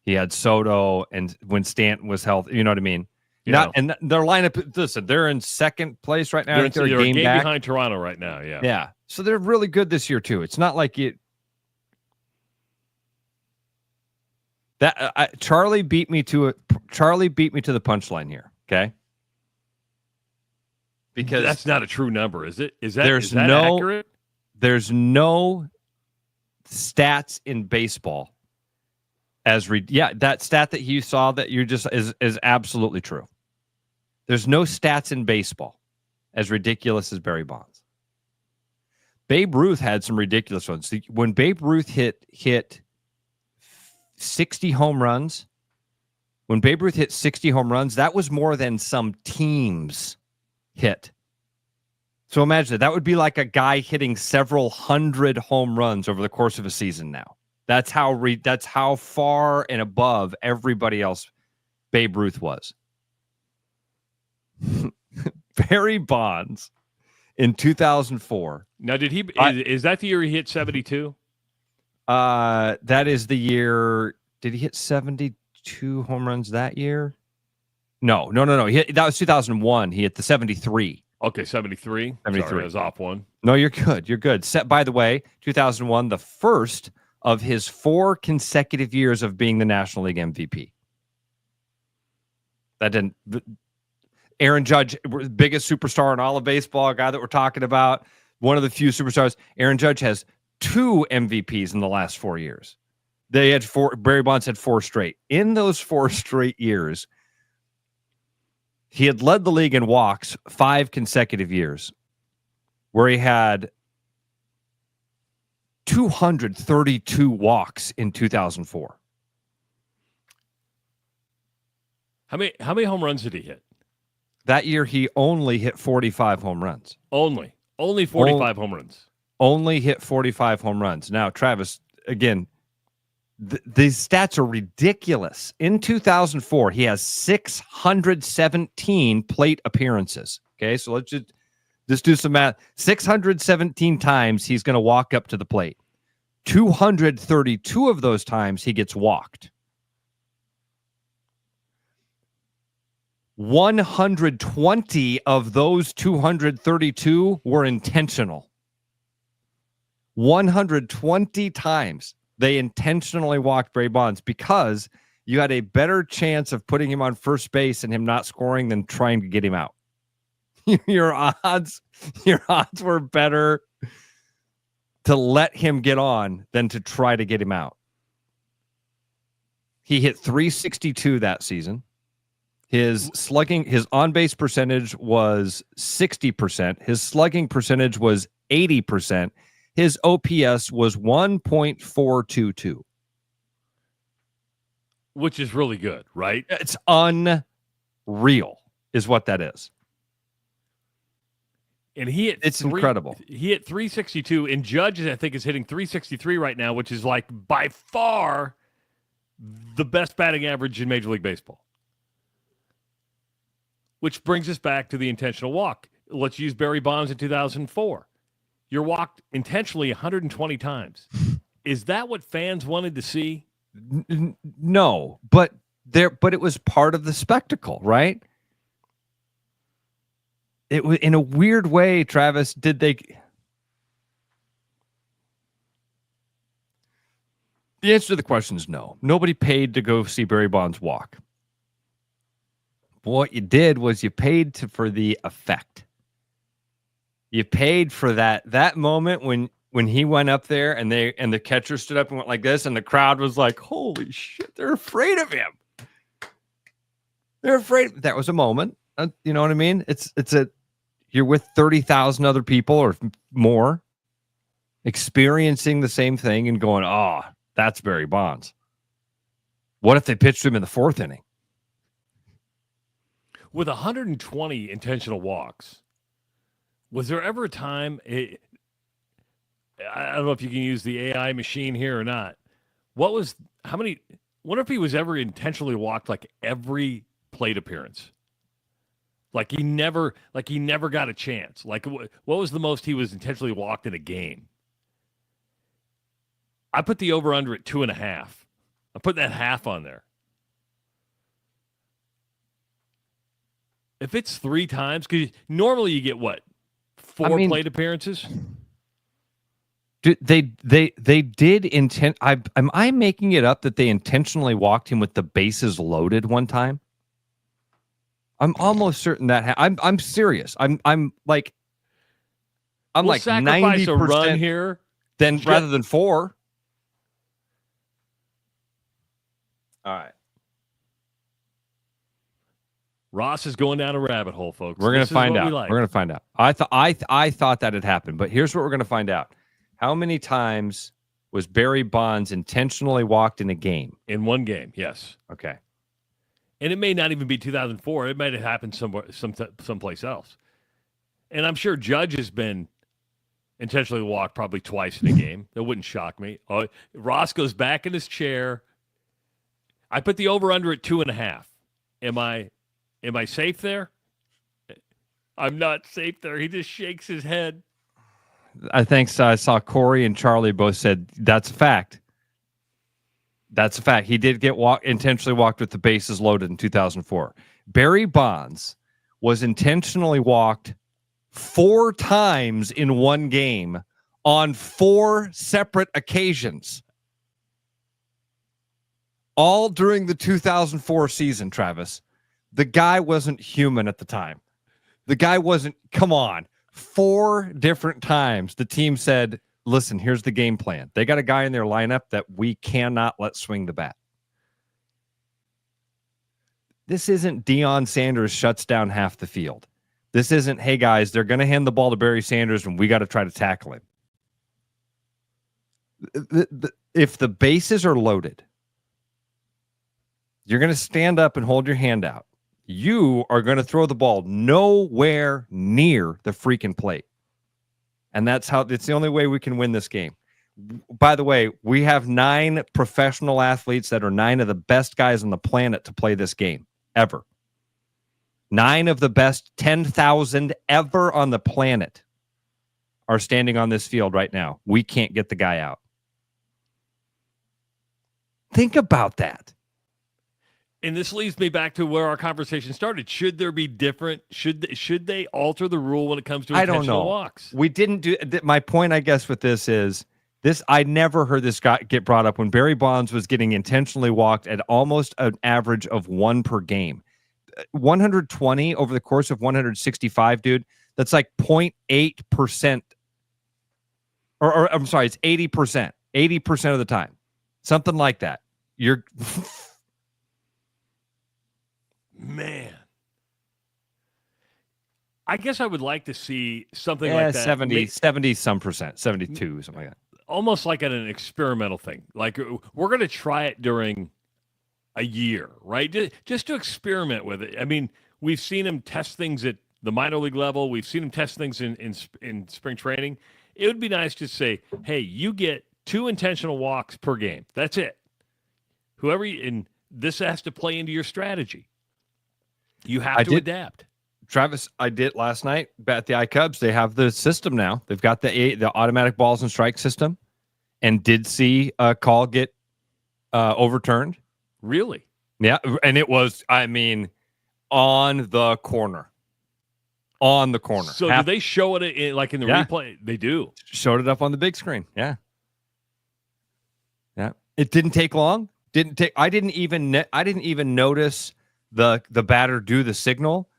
He had Soto, and when Stanton was healthy, you know what I mean? Yeah. And their lineup, listen, they're in second place right now. They're a game behind Toronto right now, yeah. Yeah. So they're really good this year, too. It's not like it. Charlie beat me to the punchline here, okay? Because that's not a true number, is it? Is that accurate? There's no stats in baseball that stat that you saw that you just is absolutely true. There's no stats in baseball as ridiculous as Barry Bonds. Babe Ruth had some ridiculous ones. When Babe Ruth hit 60 home runs, that was more than some teams hit. So imagine that would be like a guy hitting several hundred home runs over the course of a season now. That's how far and above everybody else Babe Ruth was. Barry Bonds in 2004. Now, is that the year he hit 72? That is the year. Did he hit 72 home runs that year? No. That was 2001. He hit the 73. Okay, 73. 73. Sorry, I was off one. No, you're good. You're good. By the way, 2001, the first of his 4 consecutive years of being the National League MVP. Aaron Judge, biggest superstar in all of baseball, a guy that we're talking about, one of the few superstars. Aaron Judge has 2 MVPs in the last 4 years. They had 4. Barry Bonds had 4 straight. In those 4 straight years, he had led the league in walks 5 consecutive years, where he had 232 walks in 2004. How many home runs did he hit? That year, he only hit 45 home runs. Only 45 home runs. Only hit 45 home runs. Now, Travis, again, These stats are ridiculous. In 2004, he has 617 plate appearances. Okay, so let's just do some math. 617 times he's going to walk up to the plate. 232 of those times he gets walked. 120 of those 232 were intentional. 120 times they intentionally walked Barry Bonds because you had a better chance of putting him on first base and him not scoring than trying to get him out. Your odds were better to let him get on than to try to get him out. He hit 362 that season. His on-base percentage was 60%. His slugging percentage was 80%. His OPS was 1.422. Which is really good, right? It's unreal is what that is. And it's incredible. He hit 362, and Judge, I think, is hitting 363 right now, which is like by far the best batting average in Major League Baseball. Which brings us back to the intentional walk. Let's use Barry Bonds in 2004. You're walked intentionally 120 times. Is that what fans wanted to see? No, but it was part of the spectacle, right? It was in a weird way, Travis. The answer to the question is no. Nobody paid to go see Barry Bonds walk. What you did was you paid for the effect. You paid for that moment when he went up there and the catcher stood up and went like this, and the crowd was like, "Holy shit! They're afraid of him. They're afraid." That was a moment. You know what I mean? You're with 30,000 other people or more, experiencing the same thing and going, "Oh, that's Barry Bonds." What if they pitched him in the fourth inning? With 120 intentional walks, was there ever a time, I don't know if you can use the AI machine here or not, wonder if he was ever intentionally walked like every plate appearance? Like he never got a chance. Like what was the most he was intentionally walked in a game? I put the over-under at 2.5. I put that half on there. If it's 3 times, because normally you get what? 4 plate appearances? They did intent. Am I making it up that they intentionally walked him with the bases loaded one time? I'm almost certain that I'm serious. I'm like 90% a run here, rather than 4. All right. Ross is going down a rabbit hole, folks. We're going to find out. We're going to find out. I thought that had happened, but here's what we're going to find out. How many times was Barry Bonds intentionally walked in a game? In one game, yes. Okay. And it may not even be 2004. It might have happened someplace else. And I'm sure Judge has been intentionally walked probably twice in a game. That wouldn't shock me. Ross goes back in his chair. I put the over-under at 2.5. Am I safe there? I'm not safe there. He just shakes his head. I think I saw Corey and Charlie both said that's a fact. That's a fact. He did get intentionally walked with the bases loaded in 2004. Barry Bonds was intentionally walked 4 times in one game on 4 separate occasions. All during the 2004 season, Travis. The guy wasn't human at the time. The guy wasn't, come on. 4 different times the team said, listen, here's the game plan. They got a guy in their lineup that we cannot let swing the bat. This isn't Deion Sanders shuts down half the field. This isn't, hey guys, they're going to hand the ball to Barry Sanders and we got to try to tackle him. If the bases are loaded, you're going to stand up and hold your hand out. You are going to throw the ball nowhere near the freaking plate. And it's the only way we can win this game. By the way, we have 9 professional athletes that are 9 of the best guys on the planet to play this game ever. 9 of the best 10,000 ever on the planet are standing on this field right now. We can't get the guy out. Think about that. And this leads me back to where our conversation started. Should there be different? Should they alter the rule when it comes to intentional walks? We didn't do. My point, I guess, with this is this. I never heard this guy get brought up when Barry Bonds was getting intentionally walked at almost an average of 1 per game. 120 over the course of 165, dude. That's like 0.8%. Or I'm sorry, it's 80%. 80% of the time. Something like that. You're man. I guess I would like to see something like that. 70 some percent, 72, something like that. Almost like an experimental thing. Like we're going to try it during a year, right? Just to experiment with it. I mean, we've seen him test things at the minor league level. We've seen him test things in spring training. It would be nice to say, hey, you get 2 intentional walks per game. That's it. And this has to play into your strategy. You have to adapt. Travis, I did last night at the iCubs. They have the system now. They've got the automatic balls and strike system, and did see a call get overturned. Really? Yeah, and it was, I mean, on the corner. On the corner. So do they show it in the replay? They do. Showed it up on the big screen. Yeah. Yeah. It didn't take long. I didn't even notice the batter do the signal.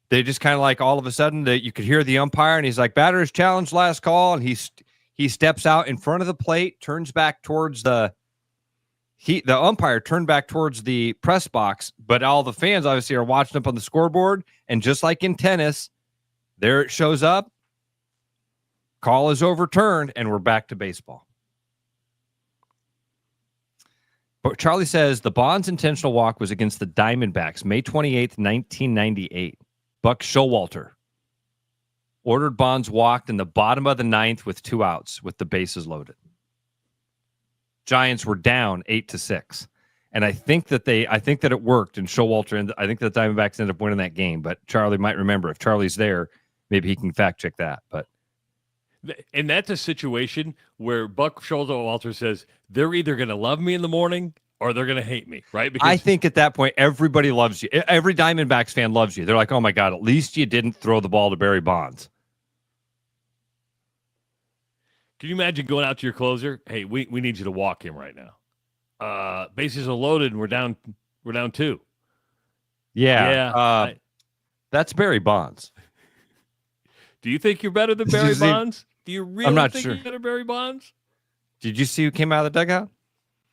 They just kind of like all of a sudden that you could hear the umpire and he's like, batter is challenged, last call, and he steps out in front of the plate, turns back towards the umpire turned back towards the press box, but all the fans obviously are watching up on the scoreboard, and just like in tennis, there it shows up, call is overturned, and we're back to baseball. But Charlie says the Bonds intentional walk was against the Diamondbacks, May 28th, 1998. Buck Showalter ordered Bonds walked in the bottom of the 9th with 2 outs with the bases loaded. Giants were down 8-6. And I think that it worked, and Showalter, and I think the Diamondbacks ended up winning that game. But Charlie might remember. If Charlie's there, maybe he can fact check that. And that's a situation where Buck Showalter says they're either going to love me in the morning or they're going to hate me, right? Because I think at that point, everybody loves you. Every Diamondbacks fan loves you. They're like, oh, my God, at least you didn't throw the ball to Barry Bonds. Can you imagine going out to your closer? Hey, we need you to walk him right now. Bases are loaded and we're down 2. Yeah. That's Barry Bonds. Do you think you're better than Barry Bonds? Do you really think sure. you're better than Barry Bonds? Did you see who came out of the dugout?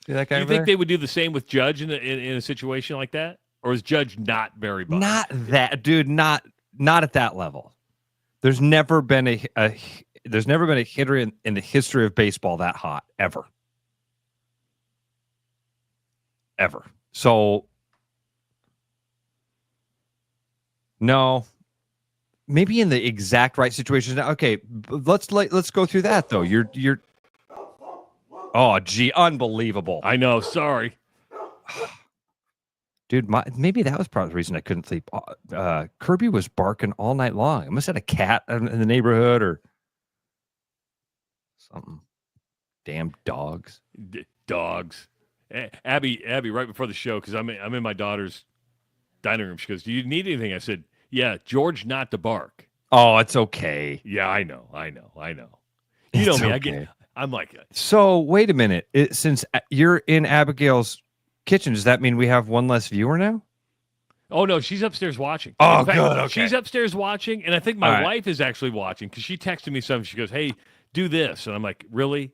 See that guy Do you over think there? they would do the same with Judge in a situation like that? Or is Judge not Barry Bonds? Not that, dude. Not at that level. There's never been a hitter in the history of baseball that hot ever. So no, maybe in the exact right situations. Okay, let's go through that though. You're oh gee, unbelievable. I know. Sorry, dude. Maybe that was part of the reason I couldn't sleep. Kirby was barking all night long. I must have had a cat in the neighborhood or something. Damn dogs. Dogs. Abby, right before the show, because I'm in my daughter's dining room. She goes, "Do you need anything?" I said, "Yeah, George, not to bark." Oh, it's okay. Yeah, I know. You know me. Okay. I'm like. So wait a minute. Since you're in Abigail's kitchen, does that mean we have one less viewer now? Oh no, she's upstairs watching. Oh, in fact, good. Okay. She's upstairs watching, and I think my All right. wife is actually watching because she texted me something. She goes, "Hey, do this," and I'm like, "Really?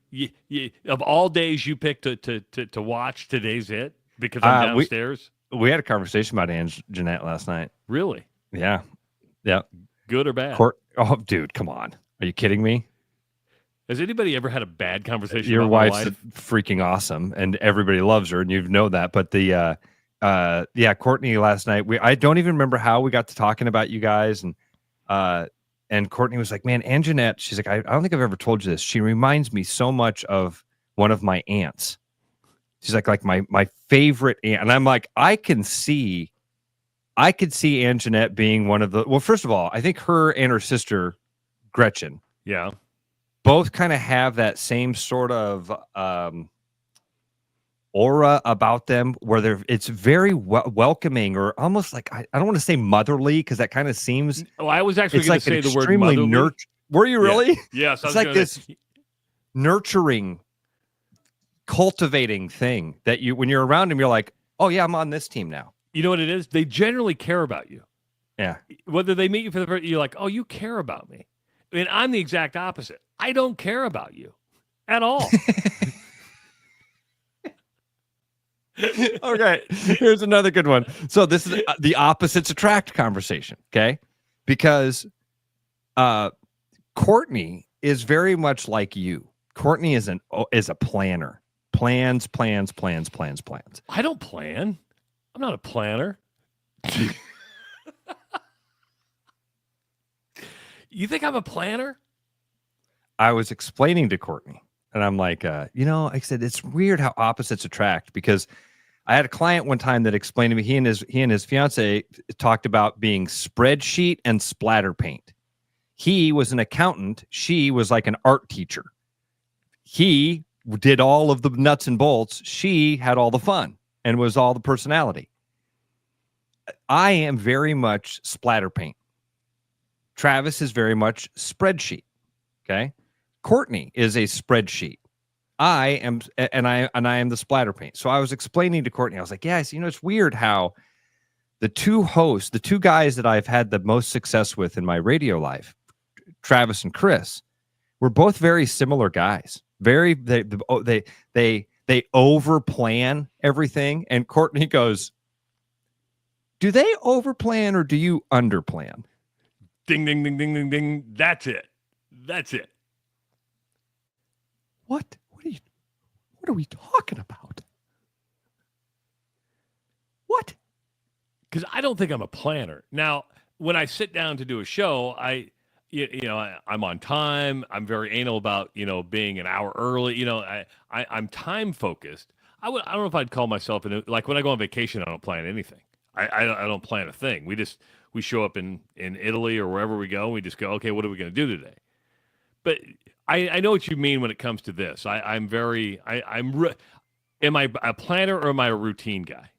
Of all days you picked to watch, today's it because I'm downstairs." We had a conversation about Ange Jeanette last night. Really? Yeah. Good or bad? Oh, dude, come on. Are you kidding me? Has anybody ever had a bad conversation? Your about wife's my wife? freaking awesome, and everybody loves her, and you know that. But Courtney last night, I don't even remember how we got to talking about you guys, and And Courtney was like, man, Anjanette, she's like, I don't think I've ever told you this. She reminds me so much of one of my aunts. She's like my favorite aunt. And I'm like, I could see Anjanette being one of the, well, first of all, I think her and her sister, Gretchen. Yeah. Both kind of have that same sort of aura about them where it's very welcoming, or almost like, I don't want to say motherly, because that kind of seems. Oh, I was actually going to say the word extremely motherly. Were you really? Yeah. Yes. It's like this nurturing, cultivating thing that when you're around them, you're like, oh yeah, I'm on this team now. You know what it is? They generally care about you. Yeah. Whether they meet you for the first, you're like, oh, you care about me. I mean, I'm the exact opposite. I don't care about you at all. Okay, here's another good one. So this is the opposites attract conversation, okay? Because Courtney is very much like you. Courtney is a planner. Plans. I don't plan. I'm not a planner. You think I'm a planner? I was explaining to Courtney, and I'm like, I said, it's weird how opposites attract, because I had a client one time that explained to me, he and his fiance talked about being spreadsheet and splatter paint. He was an accountant. She was like an art teacher. He did all of the nuts and bolts. She had all the fun and was all the personality. I am very much splatter paint. Travis is very much spreadsheet. Okay. Courtney is a spreadsheet. I am the splatter paint. So I was explaining to Courtney, I was like, yes, it's weird how the two guys that I've had the most success with in my radio life, Travis and Chris, were both very similar guys. They overplan everything. And Courtney goes, do they overplan or do you underplan? Ding, ding, ding, ding, ding, ding. That's it. What are we talking about? What? Because I don't think I'm a planner. Now, when I sit down to do a show, I'm on time. I'm very anal about, being an hour early. I'm time focused. I don't know if I'd call myself like when I go on vacation, I don't plan anything. I don't plan a thing. We show up in Italy or wherever we go. And we just go, okay, what are we going to do today? But I know what you mean when it comes to this. Am I a planner or am I a routine guy?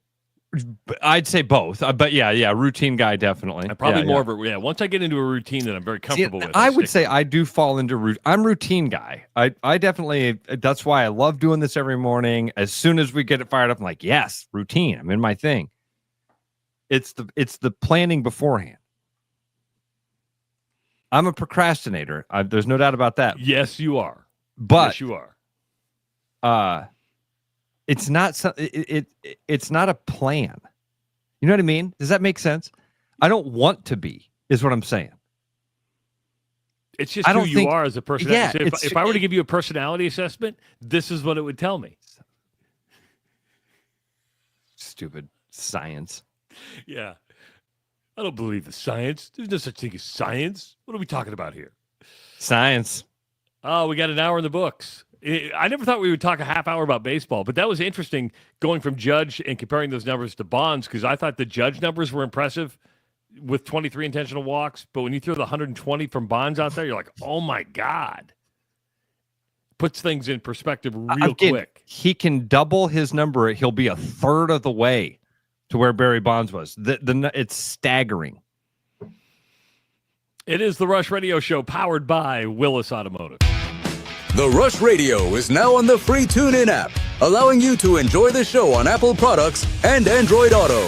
I'd say both. But yeah, routine guy, definitely. I'm probably more of a, once I get into a routine that I'm very comfortable with. I would say I do fall into I'm routine guy. I definitely, that's why I love doing this every morning. As soon as we get it fired up, I'm like, yes, routine. I'm in my thing. It's the planning beforehand. I'm a procrastinator. There's no doubt about that. Yes, you are. But yes, you are. It's not it's not a plan. You know what I mean? Does that make sense? I don't want to be, is what I'm saying. It's just who you are as a person. Yeah, so if I were to give you a personality assessment, this is what it would tell me. Stupid science. Yeah. I don't believe the science. There's no such thing as science. What are we talking about here? Science. Oh, we got an hour in the books. I never thought we would talk a half hour about baseball, but that was interesting going from Judge and comparing those numbers to Bonds, because I thought the Judge numbers were impressive with 23 intentional walks, but when you throw the 120 from Bonds out there, you're like, oh my God. Puts things in perspective real quick. He can double his number. He'll be a third of the way to where Barry Bonds was. It's staggering. It is the Rush Radio Show, powered by Willis Automotive. The Rush Radio is now on the free TuneIn app, allowing you to enjoy the show on Apple products and Android Auto.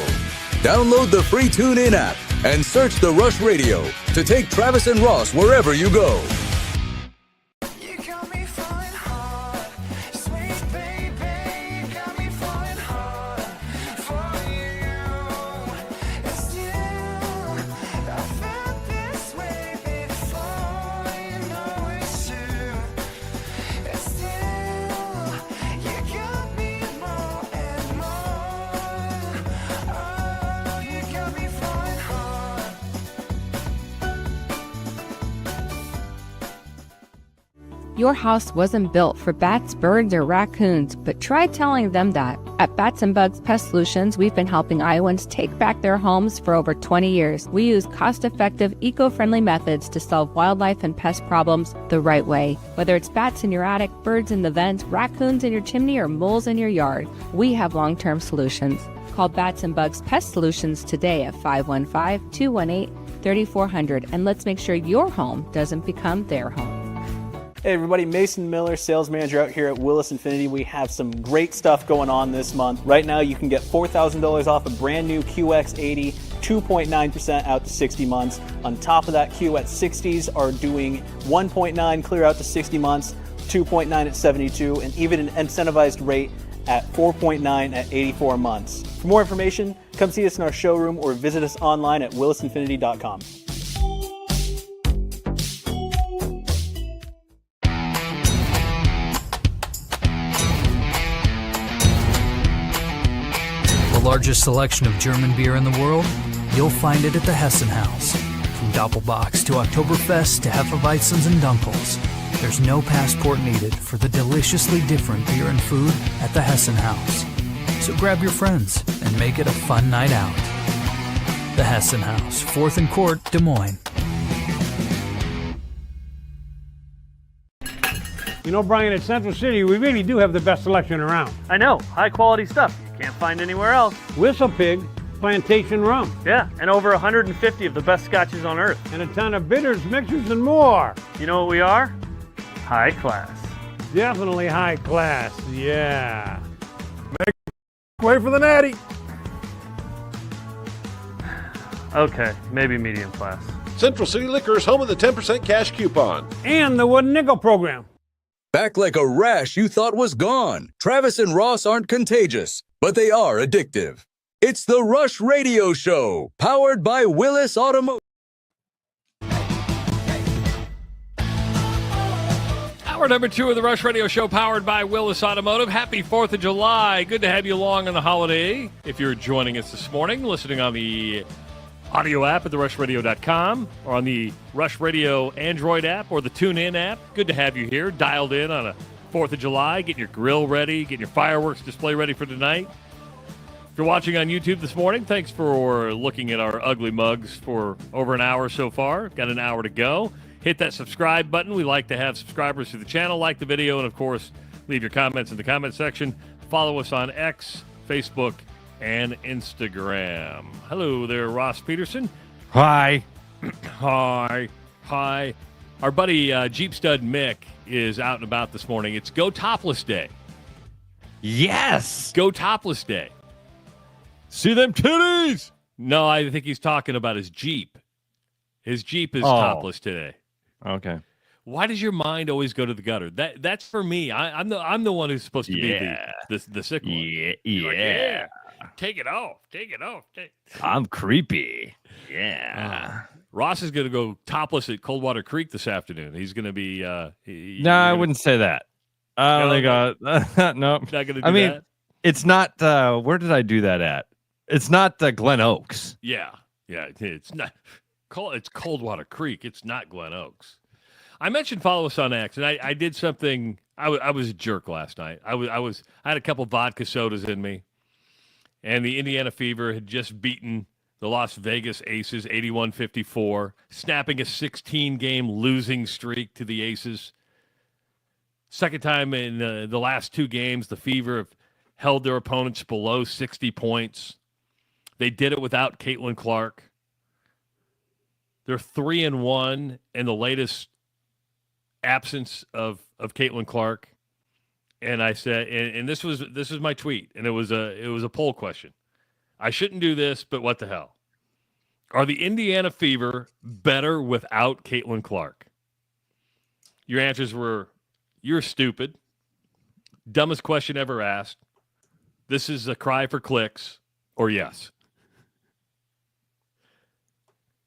Download the free TuneIn app and search The Rush Radio to take Travis and Ross wherever you go. Your house wasn't built for bats, birds, or raccoons, but try telling them that. At Bats and Bugs Pest Solutions, we've been helping Iowans take back their homes for over 20 years. We use cost-effective, eco-friendly methods to solve wildlife and pest problems the right way. Whether it's bats in your attic, birds in the vents, raccoons in your chimney, or moles in your yard, we have long-term solutions. Call Bats and Bugs Pest Solutions today at 515-218-3400, and let's make sure your home doesn't become their home. Hey everybody, Mason Miller, sales manager out here at Willis Infinity. We have some great stuff going on this month. Right now you can get $4,000 off a brand new QX80, 2.9% out to 60 months. On top of that, QX60s are doing 1.9 clear out to 60 months, 2.9 at 72, and even an incentivized rate at 4.9 at 84 months. For more information, come see us in our showroom or visit us online at willisinfinity.com. The largest selection of German beer in the world? You'll find it at the Hessen House. From Doppelbocks to Oktoberfest to Hefeweizens and Dunkels, there's no passport needed for the deliciously different beer and food at the Hessen House. So grab your friends and make it a fun night out. The Hessen House, 4th and Court, Des Moines. You know, Brian, at Central City, we really do have the best selection around. I know, high quality stuff you can't find anywhere else. Whistle Pig Plantation Rum. Yeah, and over 150 of the best scotches on earth. And a ton of bitters, mixers, and more. You know what we are? High class. Definitely high class, yeah. Make way for the natty. Okay, maybe medium class. Central City Liquors, home of the 10% cash coupon. And the Wooden Nickel program. Back like a rash you thought was gone. Travis and Ross aren't contagious, but they are addictive. It's the Rush Radio Show, powered by Willis Automotive. Hour number 2 of the Rush Radio Show, powered by Willis Automotive. Happy 4th of July. Good to have you along on the holiday. If you're joining us this morning, listening on the audio app at therushradio.com or on the Rush Radio Android app or the TuneIn app, good to have you here, dialed in on a 4th of July, getting your grill ready, getting your fireworks display ready for tonight. If you're watching on YouTube this morning, thanks for looking at our ugly mugs for over an hour so far. Got an hour to go. Hit that subscribe button. We like to have subscribers to the channel, like the video, and of course, leave your comments in the comment section. Follow us on X, Facebook, and Instagram. Hello there, Ross Peterson. Hi. Hi. Hi. Our buddy Jeep Stud Mick is out and about this morning. It's Go Topless Day. Yes. Go Topless Day. See them titties. No, I think he's talking about his Jeep. His Jeep is topless today. Okay. Why does your mind always go to the gutter? That's for me. I'm the one who's supposed to be the sick one. Yeah. Take it off. I'm creepy. Yeah. Ross is going to go topless at Coldwater Creek this afternoon. He's going to be. I wouldn't say that. No. Not going to do that. It's not. Where did I do that at? It's not Glen Oaks. Yeah. It's not. It's Coldwater Creek. It's not Glen Oaks. I mentioned follow us on X, and I did something. I was a jerk last night. I had a couple vodka sodas in me, and the Indiana Fever had just beaten the Las Vegas Aces 81-54, snapping a 16-game losing streak to the Aces. Second time in the last 2 games, the Fever have held their opponents below 60 points. They did it without Caitlin Clark. They're 3-1 in the latest absence of Caitlin Clark. And I said, and this was my tweet, and it was a poll question. I shouldn't do this, but what the hell? Are the Indiana Fever better without Caitlin Clark? Your answers were, you're stupid. Dumbest question ever asked. This is a cry for clicks, or yes.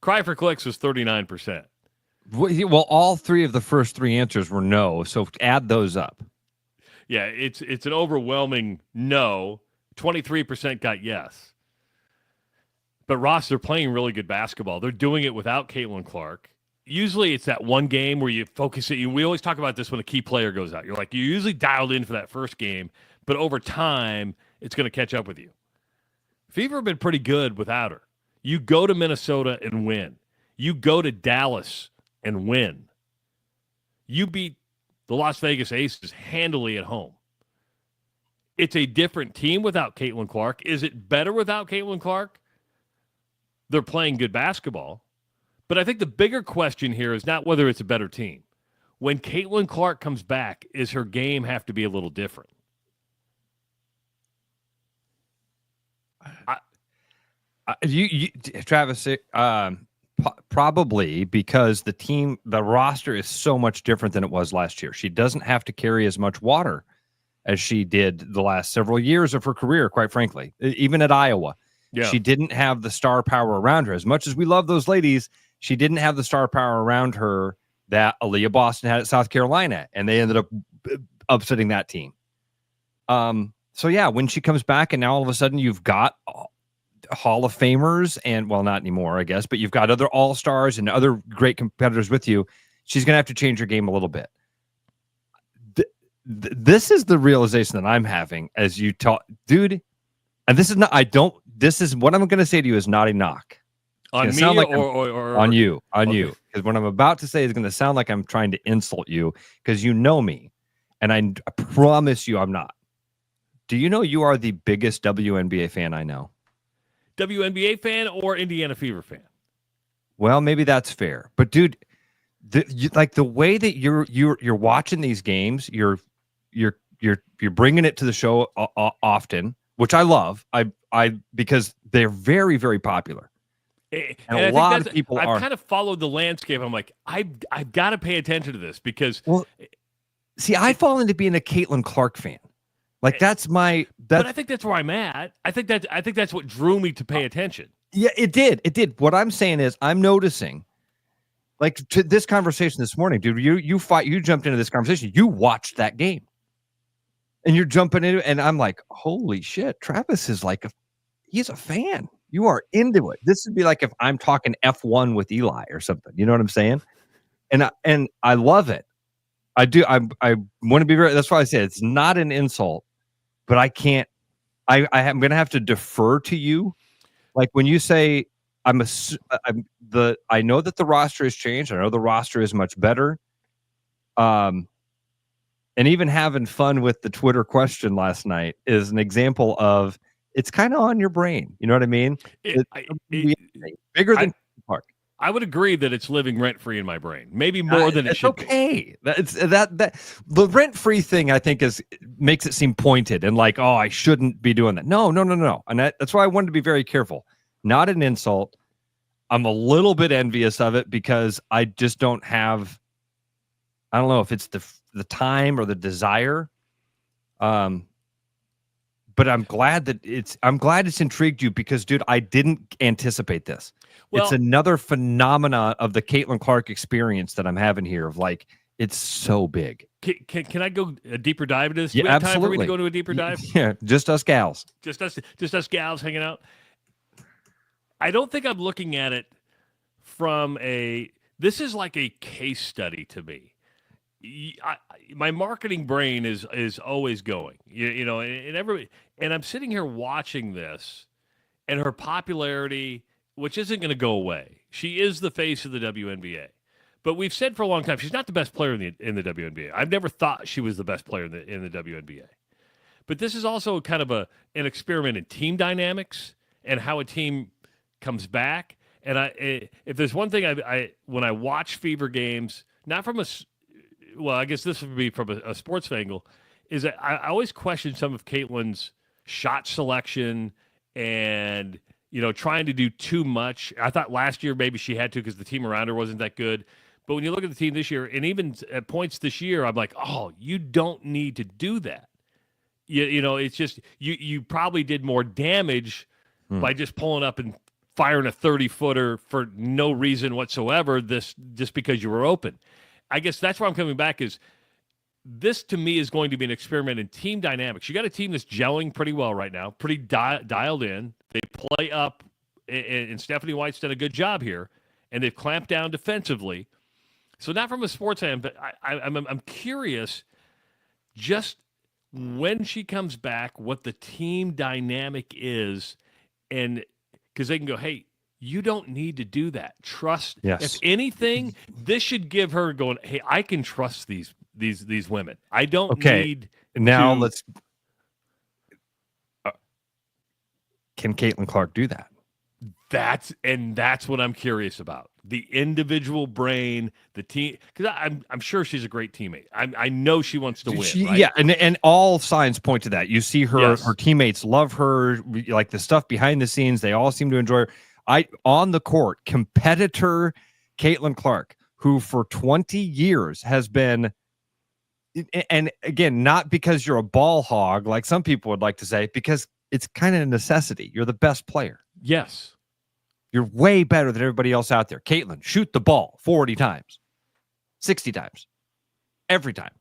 Cry for clicks was 39%. Well, all 3 of the first 3 answers were no, so add those up. Yeah, it's an overwhelming no. 23% got yes. But Ross, they're playing really good basketball. They're doing it without Caitlin Clark. usually it's that one game where you focus it. We always talk about this when a key player goes out. You're usually dialed in for that first game, but over time, it's going to catch up with you. Fever have been pretty good without her. You go to Minnesota and win. You go to Dallas and win. You beat the Las Vegas Aces handily at home. It's a different team without Caitlin Clark. Is it better without Caitlin Clark? They're playing good basketball. But I think the bigger question here is not whether it's a better team. When Caitlin Clark comes back, is her game have to be a little different? Travis, probably because the roster is so much different than it was last year. She doesn't have to carry as much water as she did the last several years of her career, quite frankly. Even at Iowa, she didn't have the star power around her. As much as we love those ladies, she didn't have the star power around her that Aaliyah Boston had at South Carolina, and they ended up upsetting that team. So yeah, when she comes back and now all of a sudden you've got Hall of Famers and, well, not anymore, I guess, but you've got other all-stars and other great competitors with you, she's going to have to change her game a little bit. This is the realization that I'm having as you talk, dude. And this is what I'm going to say to you is not a knock. On me or on you, because what I'm about to say is going to sound like I'm trying to insult you because you know me, and I promise you I'm not. Do you know you are the biggest WNBA fan I know? WNBA fan or Indiana Fever fan? Well, maybe that's fair, but dude, the way that you're watching these games, you're bringing it to the show often, which I love. I because they're very, very popular. And a lot of people I've kind of followed the landscape. I'm like, I've got to pay attention to this because. Well, see, I fall into being a Caitlin Clark fan. Like but I think that's where I'm at. I think that's what drew me to pay attention. Yeah, it did. What I'm saying is, I'm noticing, like to this conversation this morning, dude. You jumped into this conversation. You watched that game, and you're jumping into it, and I'm like, holy shit, Travis is he's a fan. You are into it. This would be like if I'm talking F1 with Eli or something. You know what I'm saying? And I love it. I do. I want to be very. That's why I say it's not an insult, but I can't. I'm going to have to defer to you. Like when you say I know that the roster has changed. I know the roster is much better. And even having fun with the Twitter question last night is an example of. It's kind of on your brain. You know what I mean? Bigger than Park. I would agree that it's living rent-free in my brain. Maybe more than it should be. That the rent-free thing, I think, makes it seem pointed and like, oh, I shouldn't be doing that. No. And that's why I wanted to be very careful. Not an insult. I'm a little bit envious of it because I just don't have, I don't know if it's the time or the desire. But I'm glad it's intrigued you because, dude, I didn't anticipate this. Well, it's another phenomenon of the Caitlin Clark experience that I'm having here of like, it's so big. Can I go a deeper dive into this? Yeah, Do we have absolutely. time for me to go to a deeper dive? Yeah, just us gals. Just us gals hanging out. I don't think I'm looking at it from this is like a case study to me. My marketing brain is always going, and everybody, and I'm sitting here watching this, and her popularity, which isn't going to go away. She is the face of the WNBA, but we've said for a long time she's not the best player in the WNBA. I've never thought she was the best player in the WNBA, but this is also kind of an experiment in team dynamics and how a team comes back. And if there's one thing when I watch Fever games, not from well, I guess this would be from a sports angle, is that I always question some of Caitlin's shot selection and, trying to do too much. I thought last year maybe she had to because the team around her wasn't that good. But when you look at the team this year, and even at points this year, I'm like, oh, you don't need to do that. It's just you probably did more damage by just pulling up and firing a 30-footer for no reason whatsoever, just because you were open. I guess that's where I'm coming back is this to me is going to be an experiment in team dynamics. You got a team that's gelling pretty well right now, pretty dialed in. They play up, and Stephanie White's done a good job here, and they've clamped down defensively. So not from a sports end, but I'm curious just when she comes back, what the team dynamic is, and because they can go, hey, you don't need to do that. Trust. Yes. If anything, this should give her going, hey, I can trust these women. I don't need. Now to... let's. Can Caitlin Clark do that? That's what I'm curious about. The individual brain, the team, because I'm sure she's a great teammate. I know she wants to win. Right? Yeah, and all signs point to that. You see her teammates love her, like the stuff behind the scenes. They all seem to enjoy her. On the court, competitor Caitlin Clark, who for 20 years has been, and again, not because you're a ball hog like some people would like to say, because it's kind of a necessity. You're the best player. Yes. You're way better than everybody else out there. Caitlin, shoot the ball 40 times, 60 times, every time.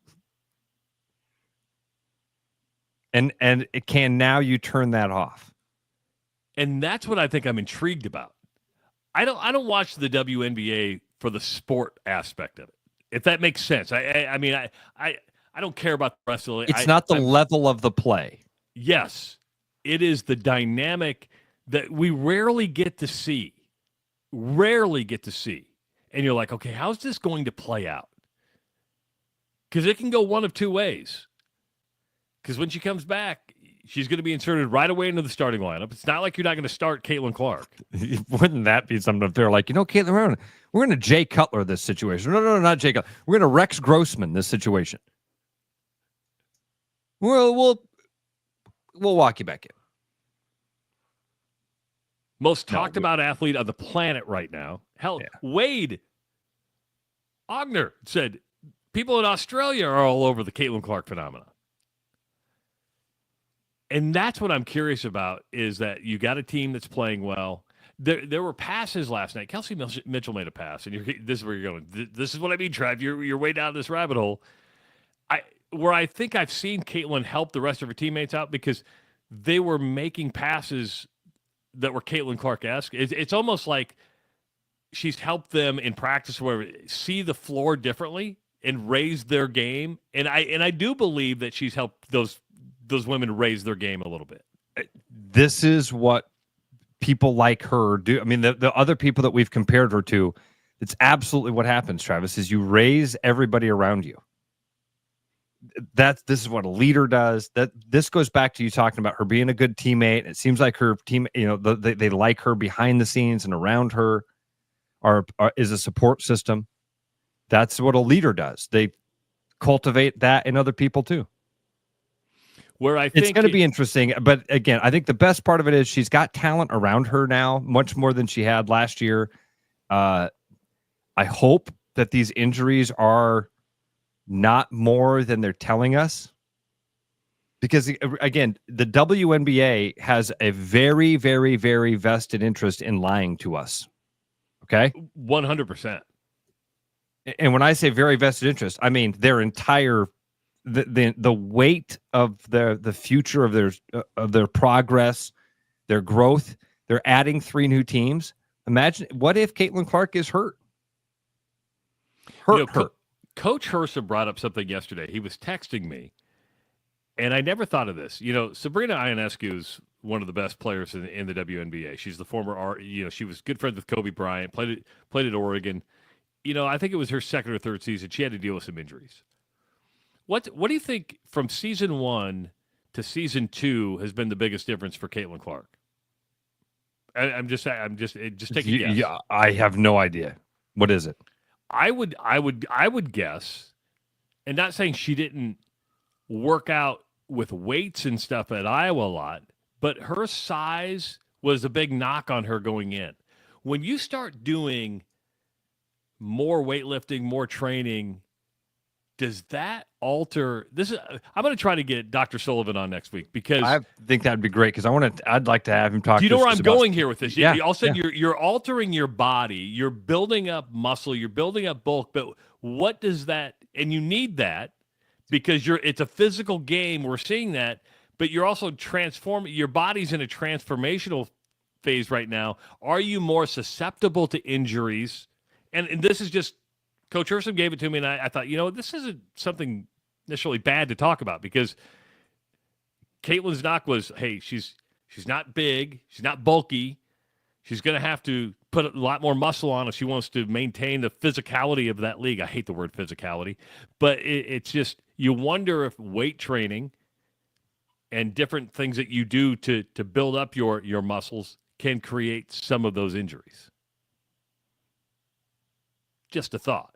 And it can now you turn that off. And that's what I think I'm intrigued about. I don't watch the WNBA for the sport aspect of it, if that makes sense. I mean, I don't care about the rest of it. It's not the level of the play. Yes, it is the dynamic that we rarely get to see. And you're like, okay, how's this going to play out? Because it can go one of two ways. Because when she comes back, she's going to be inserted right away into the starting lineup. It's not like you're not going to start Caitlin Clark. Wouldn't that be something if they're like, Caitlin, we're going to Jay Cutler this situation. No, not Jay Cutler. We're going to Rex Grossman this situation. We'll walk you back in. Most talked about athlete on the planet right now. Hell, Wade Ogner said people in Australia are all over the Caitlin Clark phenomenon. And that's what I'm curious about, is that you got a team that's playing well. There were passes last night. Kelsey Mitchell made a pass, and this is where you're going. This is what I mean, Trav. You're way down this rabbit hole. Where I think I've seen Caitlin help the rest of her teammates out, because they were making passes that were Caitlin Clark-esque. It's almost like she's helped them in practice where see the floor differently and raise their game. And I do believe that she's helped those women raise their game a little bit. This is what people like her do. I mean, the other people that we've compared her to, it's absolutely what happens, Travis, is you raise everybody around you. This is what a leader does. This goes back to you talking about her being a good teammate. It seems like her team, they like her behind the scenes and around her is a support system. That's what a leader does. They cultivate that in other people too. Where I think it's going to be interesting, but again, I think the best part of it is she's got talent around her now, much more than she had last year. I hope that these injuries are not more than they're telling us, because again, the WNBA has a very, very, very vested interest in lying to us. Okay, 100%. And when I say very vested interest, I mean their entire the weight of the future of their progress, their growth. They're adding 3 new teams. Imagine what if Caitlin Clark is hurt. Hurt. Coach Hersa brought up something yesterday. He was texting me, and I never thought of this. Sabrina Ionescu is one of the best players in the WNBA. She's the former, she was good friends with Kobe Bryant, played at Oregon. I think it was her second or third season. She had to deal with some injuries. What do you think from season 1 to season 2 has been the biggest difference for Caitlin Clark? I'm just taking a guess. Yeah, I have no idea. What is it? I would guess, and not saying she didn't work out with weights and stuff at Iowa a lot, but her size was a big knock on her going in. When you start doing more weightlifting, more training, does that alter this? I'm going to try to get Dr. Sullivan on next week, because I think that'd be great, because I'd like to have him talk. Do you know where I'm going here with this? Yeah, all of a sudden you're altering your body, you're building up muscle, you're building up bulk, but what does that? And you need that because it's a physical game. We're seeing that, but you're also transforming. Your body's in a transformational phase right now. Are you more susceptible to injuries? And this is just Coach Urson gave it to me, and I thought, this isn't something necessarily bad to talk about because Caitlin's knock was, hey, she's not big, she's not bulky, she's going to have to put a lot more muscle on if she wants to maintain the physicality of that league. I hate the word physicality, but it's just, you wonder if weight training and different things that you do to build up your muscles can create some of those injuries. Just a thought.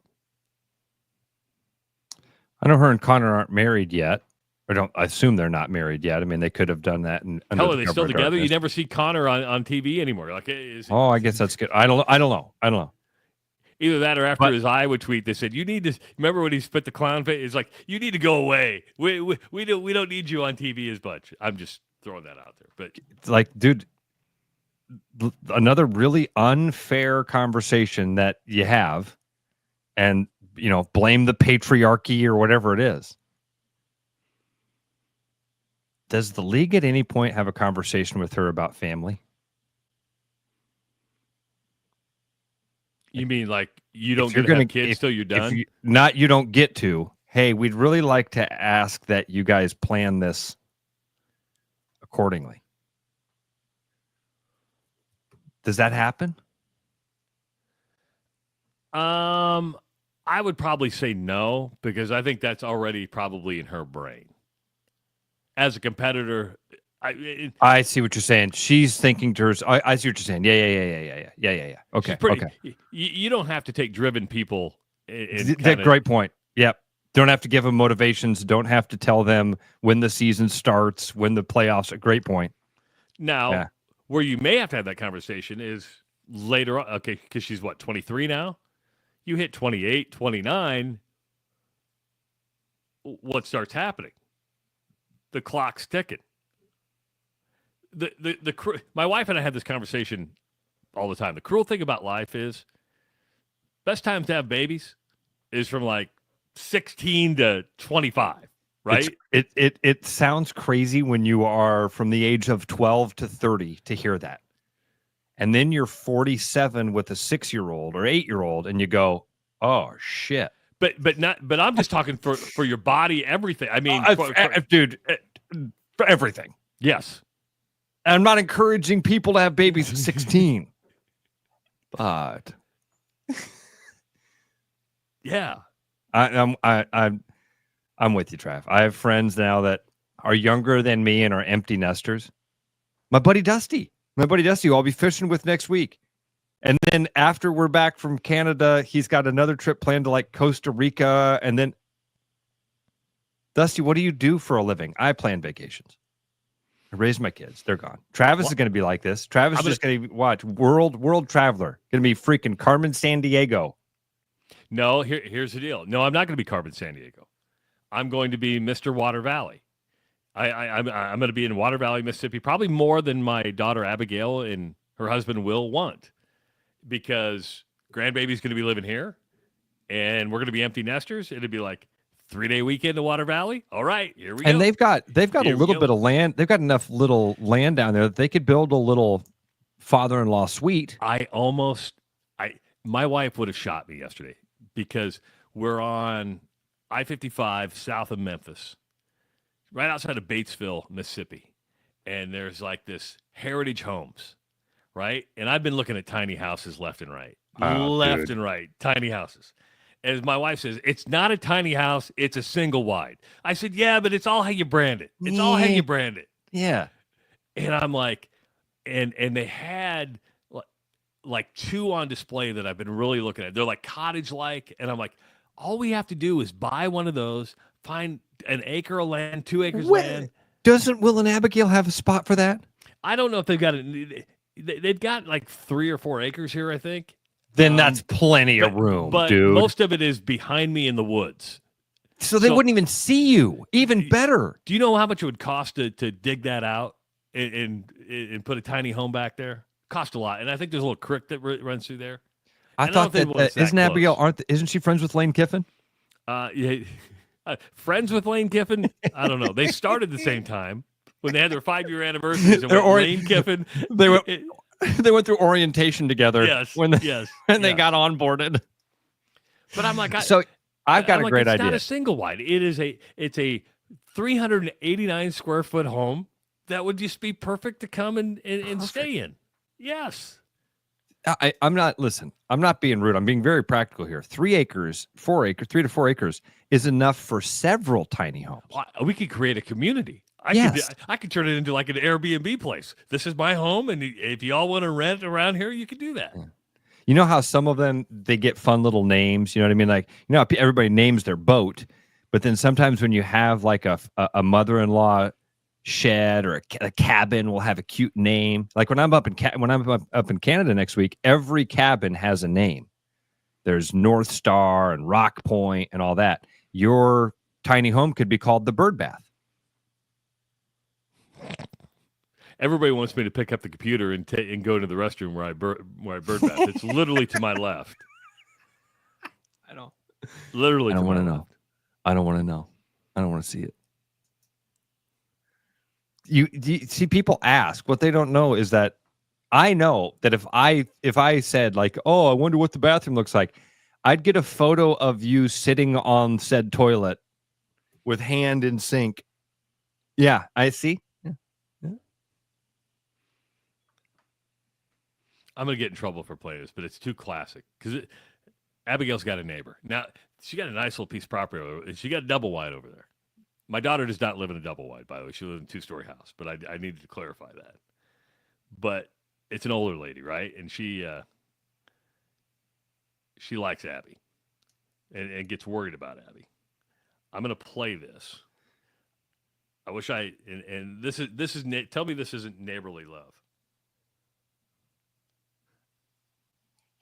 I know her and Connor aren't married yet. I assume they're not married yet. I mean, they could have done that. Hell, are they still together? You never see Connor on TV anymore. Like, I guess that's good. I don't know. Either that or after his Iowa tweet, they said, you need to, remember when he spit the clown face? It's like, you need to go away. We don't need you on TV as much. I'm just throwing that out there. But it's like, dude, another really unfair conversation that you have, and, blame the patriarchy or whatever it is. Does the league at any point have a conversation with her about family? You mean like you don't get to have kids till you're done? You don't get to. Hey, we'd really like to ask that you guys plan this accordingly. Does that happen? I would probably say no, because I think that's already probably in her brain. As a competitor, I see what you're saying. She's thinking to herself. I see what you're saying. Yeah. Okay. Okay. You don't have to take driven people. Great point. Yep. Don't have to give them motivations. Don't have to tell them when the season starts, when the playoffs. A great point. Now, where you may have to have that conversation is later on. Okay, because she's 23 now? You hit 28, 29. What starts happening? The clock's ticking. My wife and I had this conversation all the time. The cruel thing about life is best time to have babies is from 16 to 25, right? It sounds crazy when you are from the age of 12 to 30 to hear that. And then you're 47 with a 6-year-old or 8-year-old and you go, "Oh shit." But I'm just talking for your body, everything. I mean, dude, for everything. Yes. And I'm not encouraging people to have babies at 16. But yeah. I'm with you, Trav. I have friends now that are younger than me and are empty nesters. My buddy Dusty, who I'll be fishing with next week. And then after we're back from Canada, he's got another trip planned to Costa Rica. And then, Dusty, what do you do for a living? I plan vacations. I raise my kids. They're gone. Travis is going to be like this. Travis is just going to watch World Traveler. Going to be freaking Carmen Sandiego. No, here's the deal. No, I'm not going to be Carmen Sandiego. I'm going to be Mr. Water Valley. I'm going to be in Water Valley, Mississippi, probably more than my daughter Abigail and her husband Will want, because grandbaby's going to be living here, and we're going to be empty nesters. It'll be 3-day weekend in Water Valley. All right, here we go. And they've got a little bit of land. They've got enough little land down there that they could build a little father-in-law suite. My wife would have shot me yesterday because we're on I-55 south of Memphis, right outside of Batesville, Mississippi. And there's this Heritage Homes, right? And I've been looking at tiny houses left and right. And right, tiny houses. As my wife says, it's not a tiny house, it's a single wide. I said, yeah, but it's all how you brand it. It's all how you brand it. Yeah. And I'm and they had two on display that I've been really looking at. They're cottage-like. And I'm all we have to do is buy one of those, find an acre of land, 2 acres of land. Doesn't Will and Abigail have a spot for that? I don't know if they've got it. They've got 3 or 4 acres here, I think. Then that's plenty of room, but dude. Most of it is behind me in the woods. So they wouldn't even see you. Even better. Do you know how much it would cost to dig that out and put a tiny home back there? Cost a lot. And I think there's a little creek that runs through there. I thought that isn't Abigail, isn't she friends with Lane Kiffin? Yeah. Friends with Lane Kiffin? I don't know. They started the same time when they had their 5-year anniversaries. And Lane Kiffin. They went through orientation together. Yes. When they got onboarded. But I'm like, so I've got a great it's idea. Not a single wide. It's a 389 square foot home that would just be perfect to come and stay in. Yes. I'm not being rude. I'm being very practical here. 3 acres, 4 acres, 3 to 4 acres is enough for several tiny homes. Well, we could create a community. I could turn it into like an Airbnb place. This is my home, and if you all want to rent around here, you can do that. Yeah. You know how some of them, they get fun little names, you know what I mean? Like, you know, everybody names their boat, but then sometimes when you have like a mother-in-law shed or a cabin will have a cute name. Like when I'm up in Canada next week, every cabin has a name. There's North Star and Rock Point and all that. Your tiny home could be called the Bird Bath. Everybody wants me to pick up the computer and go into the restroom where I bird bath. It's literally to my left. I don't. Literally. I don't want to know. I don't want to know. I don't want to see it. You see, people ask. What they don't know is that I know that if I said like, oh, I wonder what the bathroom looks like, I'd get a photo of you sitting on said toilet with hand in sink. Yeah, I see. I'm going to get in trouble for playing this, but it's too classic. Because Abigail's got a neighbor. Now, she got a nice little piece of property, and she got a double wide over there. My daughter does not live in a double wide, by the way. She lives in a 2-story house, but I needed to clarify that. But it's an older lady, right? And she likes Abby and gets worried about Abby. I'm going to play this. I wish and this is tell me this isn't neighborly love.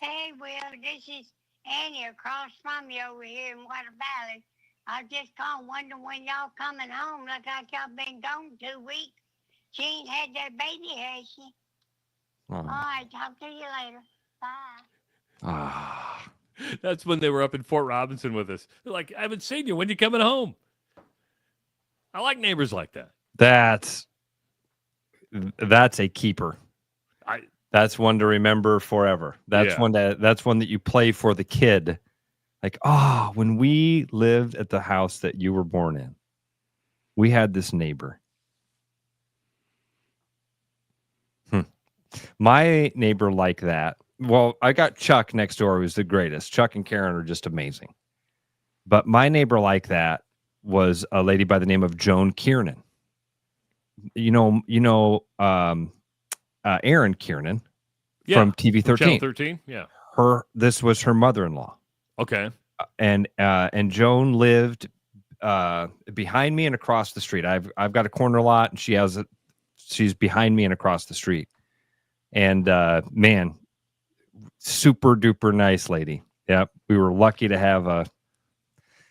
Hey, Will, this is Annie across from you over here in Water Valley. I just called wondering when y'all coming home. Look like y'all been gone 2 weeks. She ain't had that baby, has she? Oh. All right, talk to you later. Bye. That's when they were up in Fort Robinson with us. They're like, I haven't seen you. When you coming home? I like neighbors like that. That's a keeper. That's one to remember forever. That's one that you play for the kid. Like, when we lived at the house that you were born in, we had this neighbor. My neighbor like that. Well, I got Chuck next door, who's the greatest. Chuck and Karen are just amazing. But my neighbor like that was a lady by the name of Joan Kiernan. Aaron Kiernan from TV 13. Channel 13, yeah. This was her mother-in-law. Okay. And Joan lived behind me and across the street. I've got a corner lot, and she's behind me and across the street. And man, super duper nice lady. Yep, we were lucky to have a.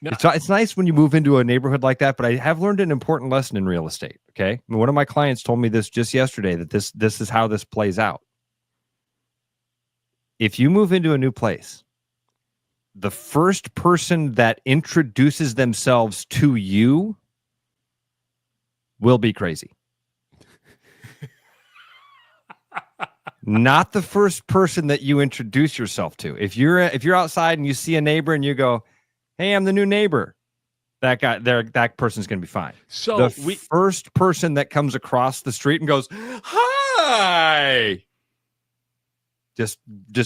No. It's nice when you move into a neighborhood like that, but I have learned an important lesson in real estate. Okay, one of my clients told me this just yesterday, that this is how this plays out. If you move into a new place, the first person that introduces themselves to you will be crazy. Not the first person that you introduce yourself to. If you're outside and you see a neighbor and you go, "Hey, I'm the new neighbor," that person's going to be fine. So the first person that comes across the street and goes, "Hi," just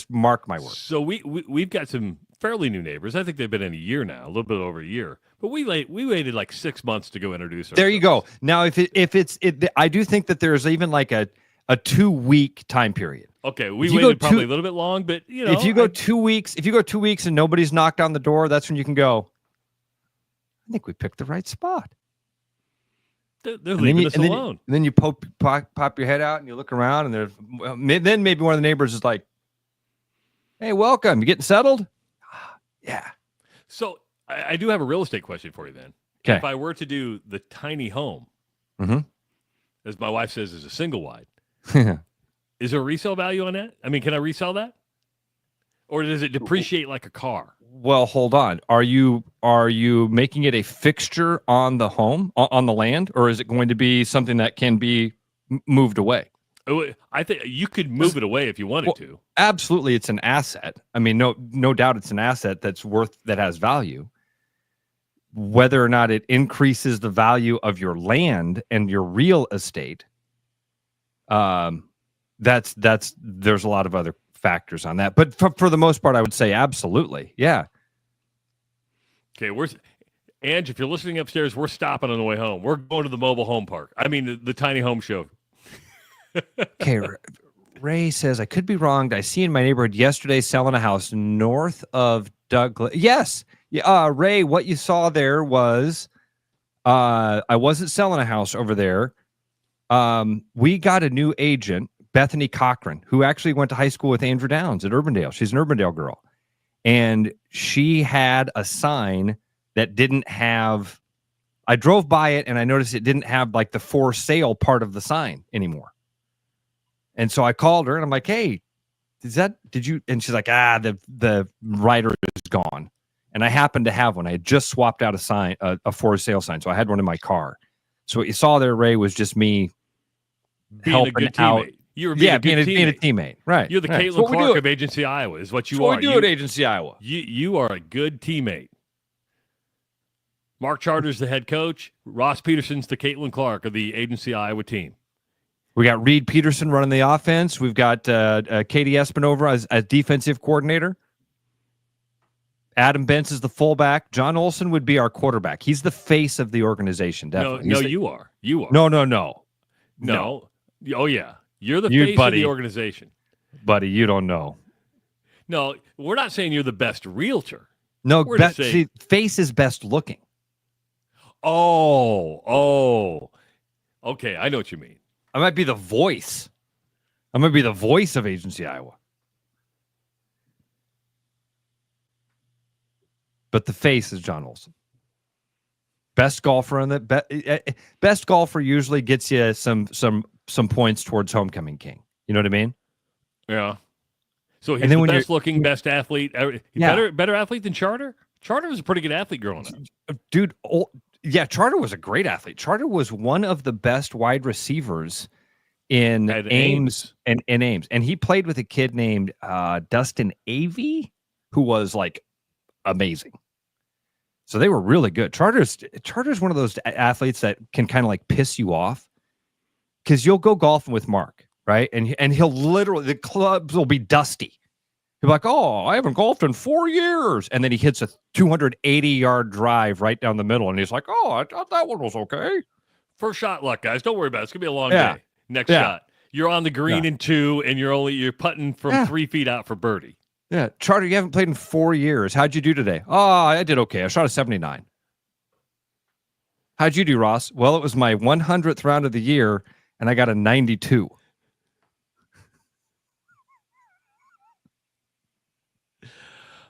mark my words. So we've got some fairly new neighbors. I think they've been in a year now, a little bit over a year. But we waited like 6 months to go introduce ourselves. There you go. Now, I do think that there's even like a 2-week time period. Okay, we waited probably a little bit long, but if you go 2 weeks, and nobody's knocked on the door, that's when you can go, I think we picked the right spot. They're leaving us alone. And then you pop your head out and you look around, and then maybe one of the neighbors is like, "Hey, welcome. You getting settled?" Yeah. So I do have a real estate question for you then. Okay. If I were to do the tiny home, as my wife says, is a single wide, is there a resale value on that? I mean, can I resell that? Or does it depreciate like a car? Well, hold on. Are you making it a fixture on the home, on the land, or is it going to be something that can be moved away? I think you could move it away if you wanted to. Absolutely, it's an asset. I mean, no doubt it's an asset that has value. Whether or not it increases the value of your land and your real estate, there's a lot of other factors on that. But for the most part, I would say absolutely, yeah. Okay, Ange, if you're listening upstairs, we're stopping on the way home. We're going to the mobile home park. I mean, the tiny home show. Okay, Ray says, I could be wrong. I see in my neighborhood yesterday selling a house north of Douglas. Yes. Ray, what you saw there was I wasn't selling a house over there. We got a new agent, Bethany Cochran, who actually went to high school with Andrew Downs at Urbandale. She's an Urbandale girl. And she had a sign that didn't have, I drove by it and I noticed it didn't have like the for sale part of the sign anymore. And so I called her and I'm like, hey, did you? And she's like, the writer is gone. And I happened to have one. I had just swapped out a sign, a for sale sign. So I had one in my car. So what you saw there, Ray, was just me helping out. You were being a teammate. Right. You're the Caitlin Clark of Agency Iowa is what you are. What we do at Agency Iowa. You are a good teammate. Mark Charter's the head coach. Ross Peterson's the Caitlin Clark of the Agency Iowa team. We got Reed Peterson running the offense. We've got Katie Espinover as defensive coordinator. Adam Bentz is the fullback. John Olson would be our quarterback. He's the face of the organization, definitely. No, you are. You are. No. Oh, yeah. You're the face of the organization. Buddy, you don't know. No, we're not saying you're the best realtor. No, face is best looking. Oh. Okay, I know what you mean. I might be the voice. I'm going to be the voice of Agency Iowa. But the face is John Olson. Best golfer on the best golfer usually gets you some points towards homecoming king. You know what I mean? Yeah. So he's the best looking, best athlete. Better athlete than Charter? Charter was a pretty good athlete growing up. Dude, Charter was a great athlete. Charter was one of the best wide receivers in Ames. And Ames. And he played with a kid named Dustin Avey, who was like amazing. So they were really good. Charter's one of those athletes that can kind of like piss you off because you'll go golfing with Mark, right? And he'll literally, the clubs will be dusty. He'll be like, oh, I haven't golfed in 4 years. And then he hits a 280-yard drive right down the middle. And he's like, oh, I thought that one was okay. First shot luck, guys. Don't worry about it. It's going to be a long day. Next shot. You're on the green in 2, and you're putting from 3 feet out for birdie. Yeah. Charter, you haven't played in 4 years. How'd you do today? Oh, I did okay. I shot a 79. How'd you do, Ross? Well, it was my 100th round of the year, and I got a 92.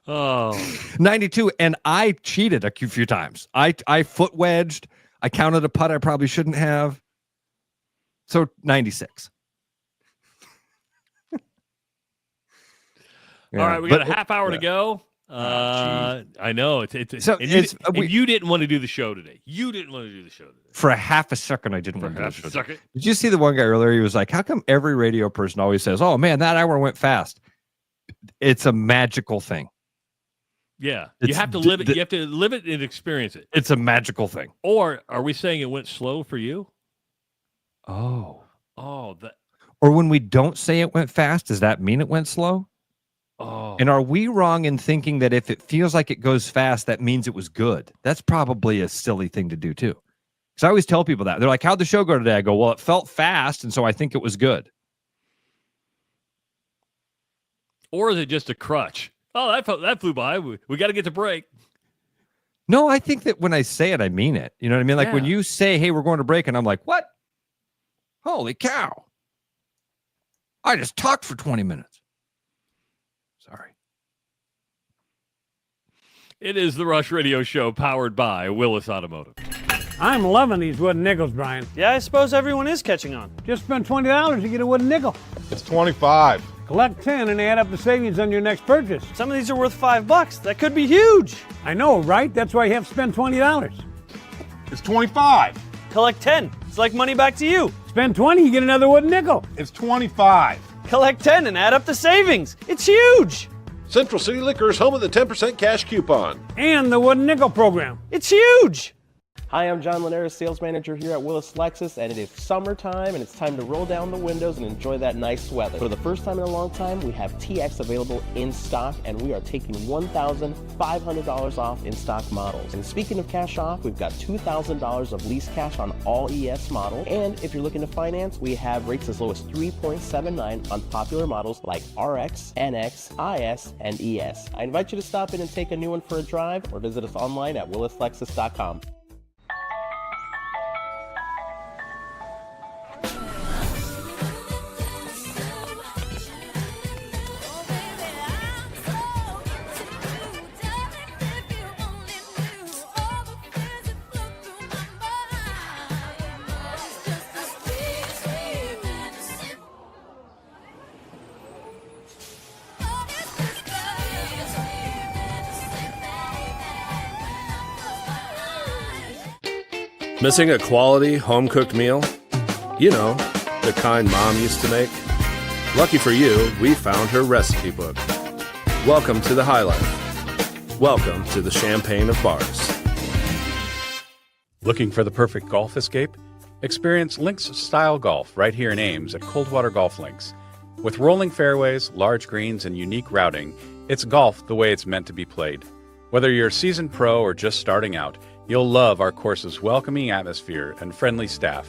Oh, 92, and I cheated a few times. I foot wedged. I counted a putt I probably shouldn't have. So 96. All right, we got a half hour to go. I know you didn't want to do the show today. For a half a second, I didn't want to do the show. Second. Did you see the one guy earlier? He was like, "How come every radio person always says, oh man, that hour went fast?" It's a magical thing. Yeah, you have to live it. You have to live it and experience it. It's a magical thing. Or are we saying it went slow for you? Oh, that. Or when we don't say it went fast, does that mean it went slow? Oh. And are we wrong in thinking that if it feels like it goes fast, that means it was good? That's probably a silly thing to do too. Because I always tell people that. They're like, how'd the show go today? I go, well, it felt fast, and so I think it was good. Or is it just a crutch? Oh, that flew by. We got to get to break. No, I think that when I say it, I mean it. You know what I mean? Like when you say, hey, we're going to break, and I'm like, what? Holy cow. I just talked for 20 minutes. Sorry. It is the Rush Radio Show powered by Willis Automotive. I'm loving these wooden nickels, Brian. Yeah, I suppose everyone is catching on. Just spend $20 to get a wooden nickel. It's 25. Collect 10 and add up the savings on your next purchase. Some of these are worth $5. That could be huge. I know, right? That's why you have to spend $20. It's 25. Collect 10. It's like money back to you. Spend 20, you get another wooden nickel. It's 25. Collect 10 and add up the savings. It's huge. Central City Liquors, home of the 10% cash coupon. And the wooden nickel program. It's huge. Hi, I'm John Linares, sales manager here at Willis Lexus, and it is summertime, and it's time to roll down the windows and enjoy that nice weather. For the first time in a long time, we have TX available in stock, and we are taking $1,500 off in stock models. And speaking of cash off, we've got $2,000 of lease cash on all ES models, and if you're looking to finance, we have rates as low as 3.79 on popular models like RX, NX, IS, and ES. I invite you to stop in and take a new one for a drive, or visit us online at willislexus.com. Missing a quality, home-cooked meal? You know, the kind Mom used to make? Lucky for you, we found her recipe book. Welcome to the High Life. Welcome to the Champagne of Bars. Looking for the perfect golf escape? Experience links-style golf right here in Ames at Coldwater Golf Links. With rolling fairways, large greens, and unique routing, it's golf the way it's meant to be played. Whether you're a seasoned pro or just starting out, you'll love our course's welcoming atmosphere and friendly staff.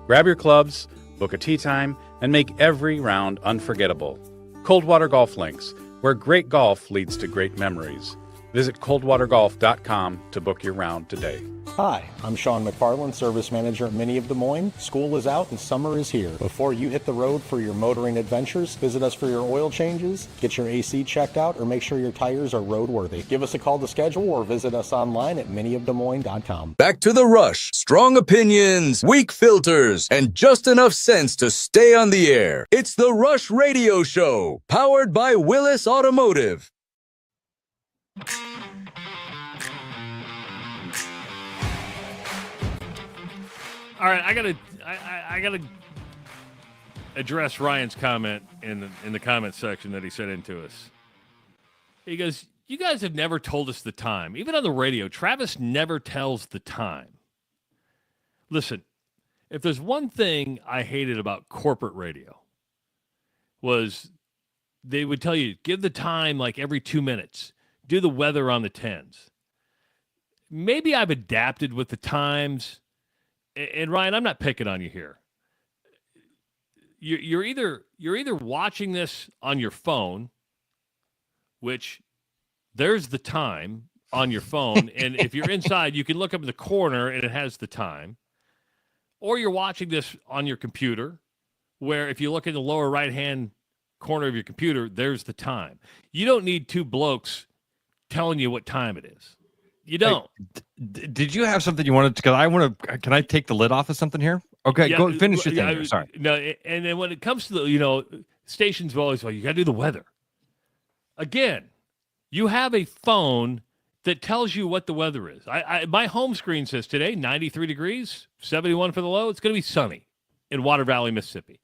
Grab your clubs, book a tee time, and make every round unforgettable. Coldwater Golf Links, where great golf leads to great memories. Visit coldwatergolf.com to book your round today. Hi, I'm Sean McFarland, Service Manager at Mini of Des Moines. School is out and summer is here. Before you hit the road for your motoring adventures, visit us for your oil changes, get your AC checked out, or make sure your tires are roadworthy. Give us a call to schedule or visit us online at miniofdesmoines.com. Back to the Rush. Strong opinions, weak filters, and just enough sense to stay on the air. It's the Rush Radio Show, powered by Willis Automotive. All right, I gotta address Ryan's comment in the comment section that he sent in to us. He goes, "You guys have never told us the time. Even on the radio, Travis never tells the time." Listen, if there's one thing I hated about corporate radio, was they would tell you, give the time like every 2 minutes. Do the weather on the 10s. Maybe I've adapted with the times. And Ryan, I'm not picking on you here. You're either watching this on your phone, which there's the time on your phone, and if you're inside, you can look up in the corner and it has the time, or you're watching this on your computer, where if you look in the lower right-hand corner of your computer, there's the time. You don't need two blokes telling you what time it is. You don't. Hey, did you have something you wanted to? Because can I take the lid off of something here? Okay, yeah, go finish your thing here. Sorry. No, and then when it comes to the, stations have always, you got to do the weather. Again, you have a phone that tells you what the weather is. My home screen says today 93 degrees, 71 for the low. It's going to be sunny in Water Valley, Mississippi.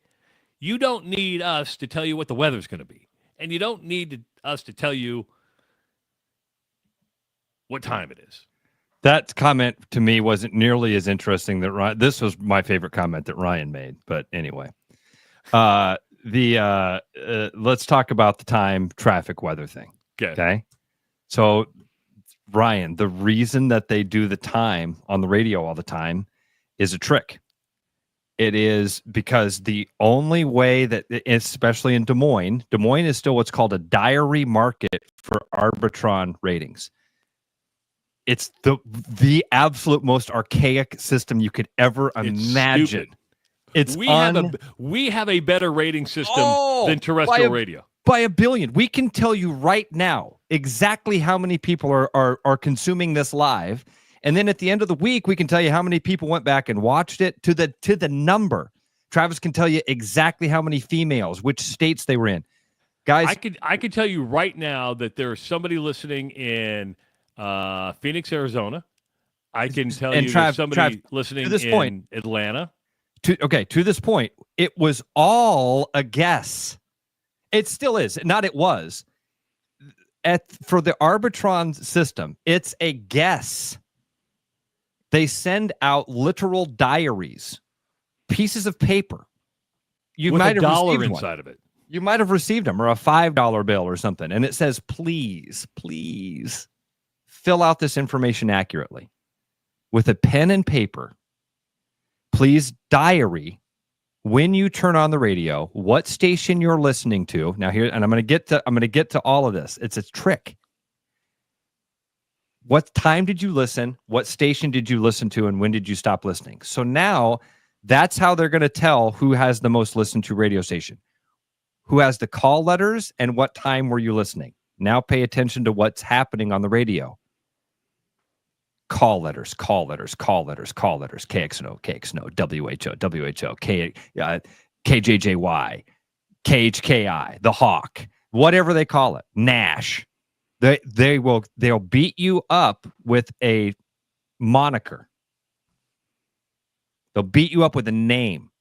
You don't need us to tell you what the weather's going to be, and you don't need us to tell you what time it is. That comment to me wasn't nearly as interesting that Ryan. This was my favorite comment that Ryan made. But anyway, let's talk about the time, traffic, weather thing. Okay. So Ryan, the reason that they do the time on the radio all the time is a trick. It is because the only way that, especially in Des Moines is still what's called a diary market for Arbitron ratings. It's the absolute most archaic system you could ever imagine. We have a better rating system than terrestrial radio. By a billion. We can tell you right now exactly how many people are consuming this live. And then at the end of the week, we can tell you how many people went back and watched it to the number. Travis can tell you exactly how many females, which states they were in. Guys, I could tell you right now that there's somebody listening in Phoenix, Arizona. I can tell And you there's somebody listening to this in point, Atlanta. To this point, it was all a guess. It still is. It was. For the Arbitron system, it's a guess. They send out literal diaries, pieces of paper. You with might a have dollar received inside one. of it. You might have received them, or a $5 bill or something, and it says, please fill out this information accurately with a pen and paper. Please diary when you turn on the radio, what station you're listening to. Now here, and I'm going to get to all of this. It's a trick. What time did you listen? What station did you listen to? And when did you stop listening? So now that's how they're going to tell who has the most listened to radio station, who has the call letters, and what time were you listening. Now pay attention to what's happening on the radio. Call letters, KXNO, WHO, KJJY, KHKI, the Hawk, whatever they call it, Nash. They'll beat you up with a moniker. They'll beat you up with a name.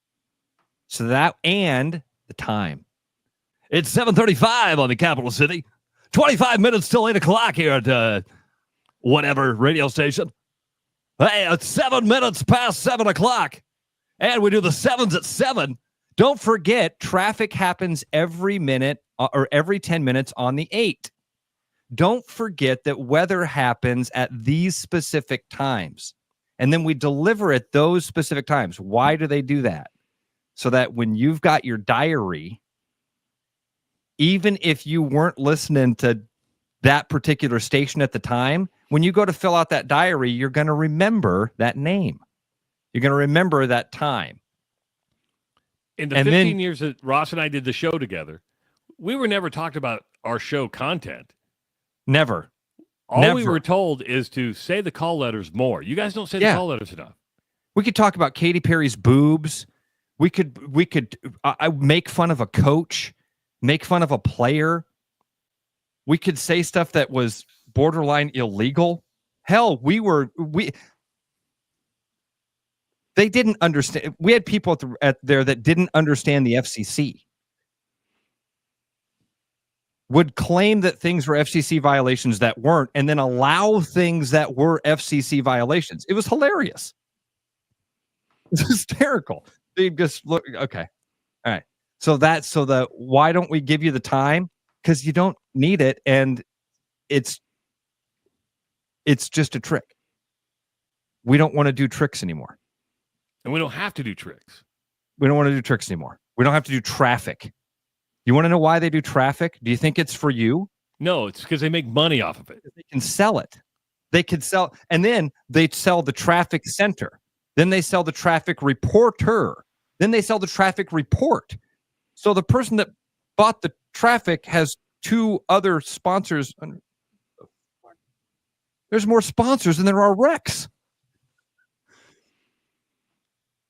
So that, and the time. It's 7:35 on the capital city. 25 minutes till 8 o'clock here at whatever radio station. Hey, it's 7 minutes past 7 o'clock. And we do the sevens at 7. Don't forget, traffic happens every minute or every 10 minutes on the 8. Don't forget that weather happens at these specific times. And then we deliver at those specific times. Why do they do that? So that when you've got your diary, even if you weren't listening to that particular station at the time, when you go to fill out that diary, you're going to remember that name. You're going to remember that time. In the 15 years that Ross and I did the show together, we were never talked about our show content. Never. All we were told is to say the call letters more. You guys don't say the call letters enough. We could talk about Katy Perry's boobs. We could make fun of a coach, make fun of a player. We could say stuff that was borderline illegal. Hell, they didn't understand. We had people there that didn't understand the FCC. Would claim that things were FCC violations that weren't, and then allow things that were FCC violations. It was hilarious. It's hysterical. They just look, okay. All right. So why don't we give you the time? Because you don't need it, and it's just a trick. We don't want to do tricks anymore. And we don't have to do tricks. We don't want to do tricks anymore. We don't have to do traffic. You want to know why they do traffic? Do you think it's for you? No, it's because they make money off of it. They can sell it. They could sell, and then they sell the traffic center. Then they sell the traffic reporter. Then they sell the traffic report. So the person that bought the traffic has two other sponsors. There's more sponsors than there are wrecks.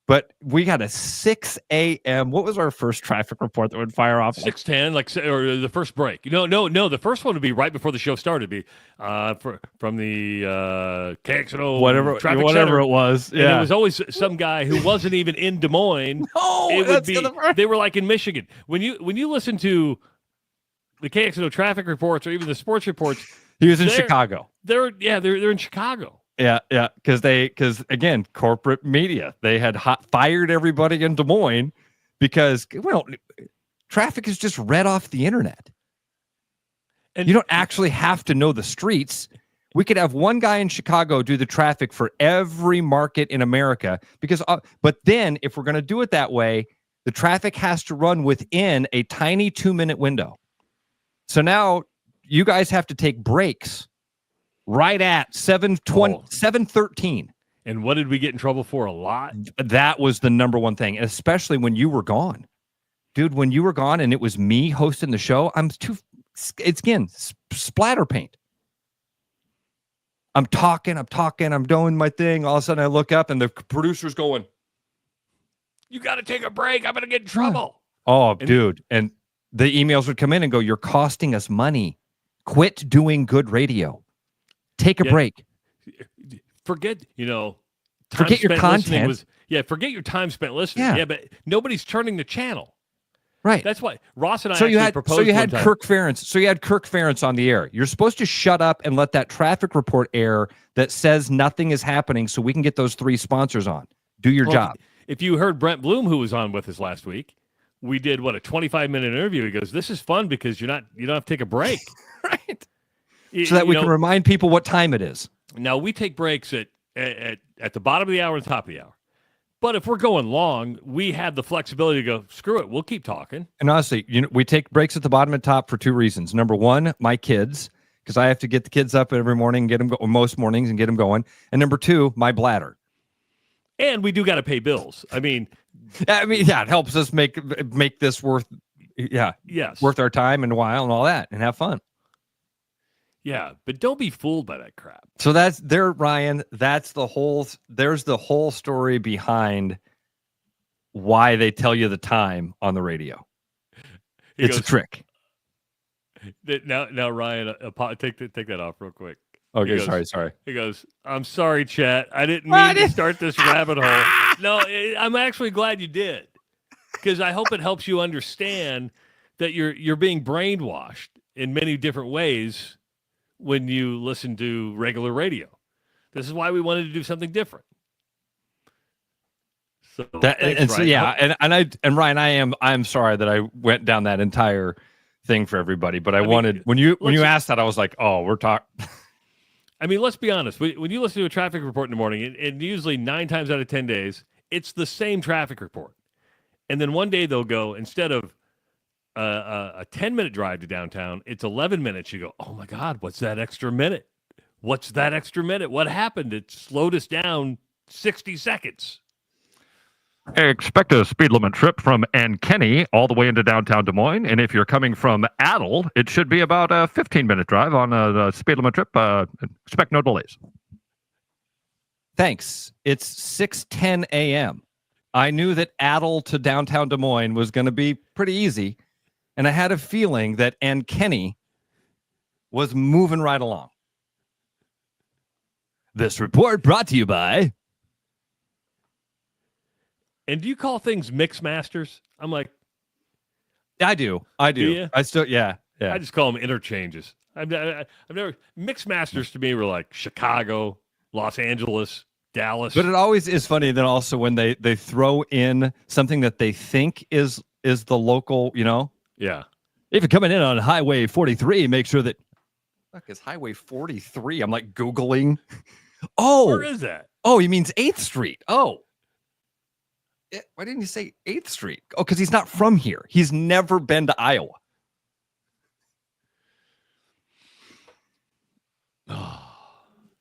But we got a 6 a.m. What was our first traffic report that would fire off? 6:10, or the first break. No. The first one would be right before the show started. It'd be from the KXNO whatever center. It was. Yeah, and it was always some guy who wasn't even in Des Moines. No, it would be. They were like in Michigan. When you listen to the KXNO traffic reports or even the sports reports, he was in Chicago. They're in Chicago. Yeah, because again, corporate media, they had fired everybody in Des Moines because traffic is just read off the internet, and you don't actually have to know the streets. We could have one guy in Chicago do the traffic for every market in America but then if we're going to do it that way, the traffic has to run within a tiny 2-minute window. So now you guys have to take breaks. Right at 7:13. And what did we get in trouble for? A lot? That was the number one thing, especially when you were gone. Dude, when you were gone and it was me hosting the show, it's again, splatter paint. I'm talking, I'm doing my thing. All of a sudden I look up and the producer's going, "You got to take a break. I'm going to get in trouble." Dude. And the emails would come in and go, "You're costing us money. Quit doing good radio. Take a break." forget, time Forget your spent listening content. forget your time spent listening. Yeah. Yeah, but nobody's turning the channel. Right. That's why Ross and I So you actually had proposed one time. Kirk Ferentz. So you had Kirk Ferentz on the air. You're supposed to shut up and let that traffic report air that says nothing is happening, so we can get those 3 sponsors on. Do your job. If you heard Brent Bloom, who was on with us last week, we did a 25-minute interview. He goes, "This is fun because you don't have to take a break." Right. So that we can remind people what time it is. Now we take breaks at the bottom of the hour and the top of the hour. But if we're going long, we have the flexibility to go, screw it, we'll keep talking. And honestly, we take breaks at the bottom and top for 2 reasons. Number one, my kids, because I have to get the kids up every morning, most mornings, and get them going. And number 2, my bladder. And we do got to pay bills. it helps us make this worth our time and while and all that, and have fun. Yeah, but don't be fooled by that crap. So Ryan. There's the whole story behind why they tell you the time on the radio. It's a trick. Now, Ryan, take that off real quick. Okay, sorry. He goes, "I'm sorry, chat. I didn't mean to start this rabbit hole." No, I'm actually glad you did, because I hope it helps you understand that you're being brainwashed in many different ways when you listen to regular radio. This is why we wanted to do something different. So thanks, Ryan. And Ryan, I'm sorry that I went down that entire thing for everybody, but when you asked that, I was like, oh, we're talking. Let's be honest. When you listen to a traffic report in the morning, and usually 9 times out of 10 days, it's the same traffic report. And then one day they'll go, instead of a 10-minute drive to downtown, it's 11 minutes. You go, oh my God, what's that extra minute? What's that extra minute? What happened? It slowed us down 60 seconds. Expect a speed limit trip from Ankeny all the way into downtown Des Moines. And if you're coming from Adel, it should be about a 15-minute drive on the speed limit trip. Expect no delays. Thanks. It's 6:10 a.m. I knew that Adel to downtown Des Moines was going to be pretty easy. And I had a feeling that Ankeny was moving right along. This report brought to you by... And do you call things mix masters? I'm like... I do. You? I still, yeah. I just call them interchanges. I've never... Mix masters to me were like Chicago, Los Angeles, Dallas. But it always is funny then also when they throw in something that they think is the local, Yeah. If you're coming in on Highway 43, make sure that... Fuck is Highway 43? I'm like Googling. Oh. Where is that? Oh, he means 8th Street. Oh. Why didn't you say 8th Street? Oh, because he's not from here. He's never been to Iowa.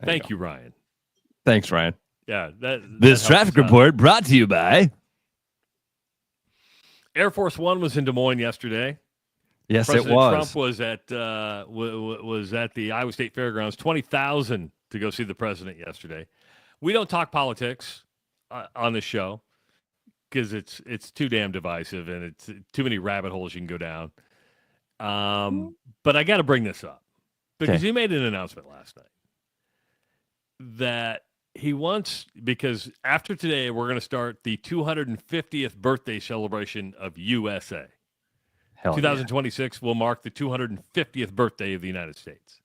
Thank you, Ryan. Thanks, Ryan. Yeah. This traffic report brought to you by... Air Force One was in Des Moines yesterday. Yes, President it was. Trump was at the Iowa State Fairgrounds. 20,000 to go see the president yesterday. We don't talk politics on this show because it's too damn divisive and it's too many rabbit holes you can go down. But I got to bring this up because he made an announcement last night that he wants, because after today, we're going to start the 250th birthday celebration of USA. 2026 will mark the 250th birthday of the United States.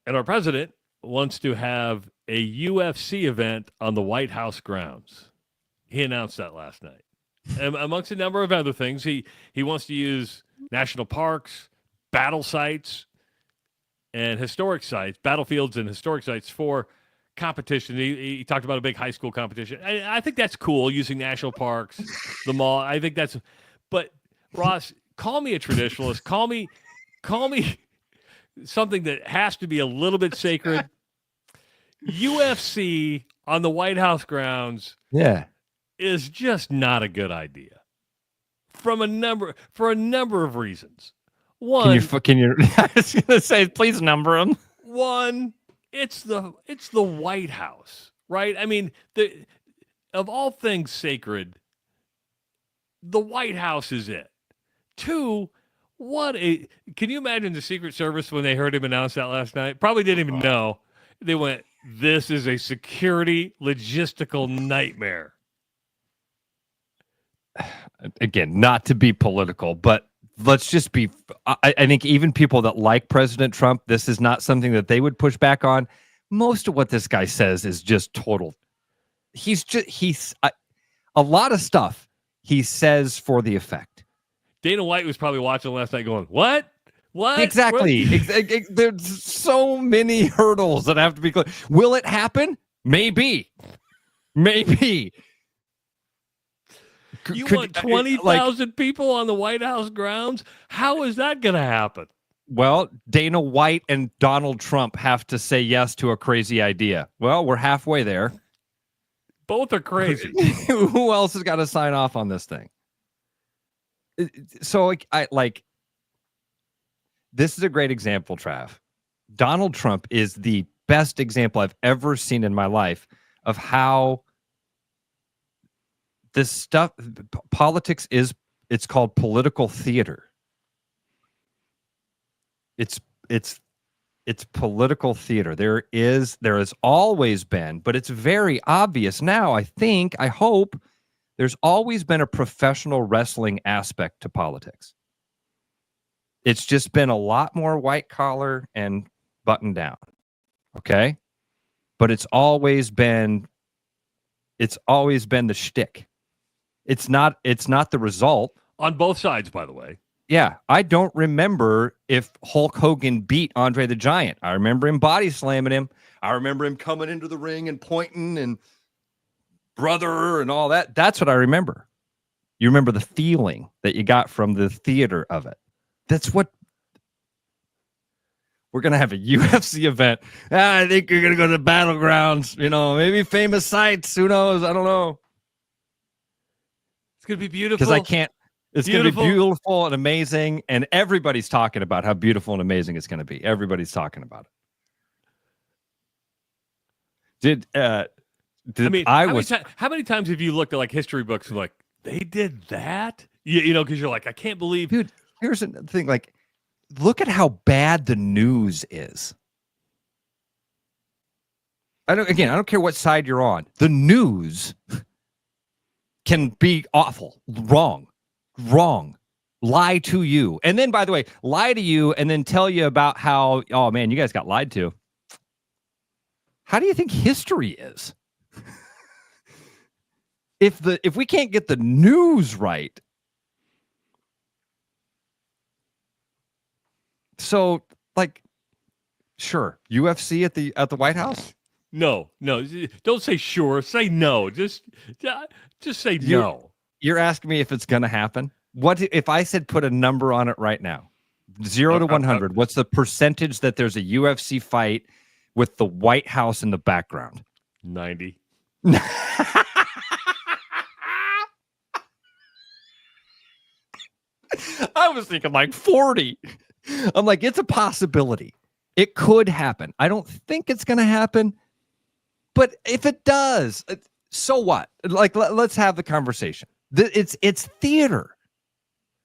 And our president wants to have a UFC event on the White House grounds. He announced that last night. And amongst a number of other things, he wants to use national parks, battle sites, and historic sites, battlefields and historic sites for competition. He talked about a big high school competition. I think that's cool, using national parks, the mall. I think that's, but Ross, call me a traditionalist. Call me something that has to be a little bit sacred. UFC on the White House grounds, is just not a good idea for a number of reasons. One, can you I was gonna say, please number them. One, it's the White House, right? I mean, of all things sacred, the White House is it. Two, can you imagine the Secret Service when they heard him announce that last night? Probably didn't even know. They went, This is a security logistical nightmare. Again, not to be political, but let's just be. I think even people that like President Trump, this is not something that they would push back on. Most of what this guy says is just total. He's a lot of stuff he says for the effect. Dana White was probably watching last night going, what? What? Exactly. There's so many hurdles that have to be clear. Will it happen? Maybe. You want 20,000 people on the White House grounds? How is that going to happen? Well, Dana White and Donald Trump have to say yes to a crazy idea. Well, we're halfway there. Both are crazy. Who else has got to sign off on this thing? So, this is a great example, Trav. Donald Trump is the best example I've ever seen in my life of how this stuff, politics it's called political theater. It's political theater. There has always been, but it's very obvious now, I hope, there's always been a professional wrestling aspect to politics. It's just been a lot more white collar and buttoned down. Okay? But it's always been the shtick. It's not the result. On both sides, by the way. Yeah, I don't remember if Hulk Hogan beat Andre the Giant. I remember him body slamming him. I remember him coming into the ring and pointing and brother and all that. That's what I remember. You remember the feeling that you got from the theater of it. That's what we're going to have a UFC event. I think you're going to go to the battlegrounds, maybe famous sites. Who knows? I don't know. It's going to be beautiful. Because I can't. It's going to be beautiful and amazing, and everybody's talking about how beautiful and amazing it's going to be. Everybody's talking about it. How many times have you looked at history books and they did that? Because you're like, I can't believe. Dude, here's the thing. Look at how bad the news is. I don't care what side you're on. The news can be awful, wrong, lie to you. And then, by the way, lie to you and then tell you about how, oh man, you guys got lied to. How do you think history is? If we can't get the news right. So, sure, UFC at the White House? No, don't say sure. Say no. Just say no. You're asking me if it's going to happen? What if I said put a number on it right now? 0 to 100. What's the percentage that there's a UFC fight with the White House in the background? 90. I was thinking 40. I'm it's a possibility. It could happen. I don't think it's going to happen. But if it does, so what? Let's have the conversation. It's theater.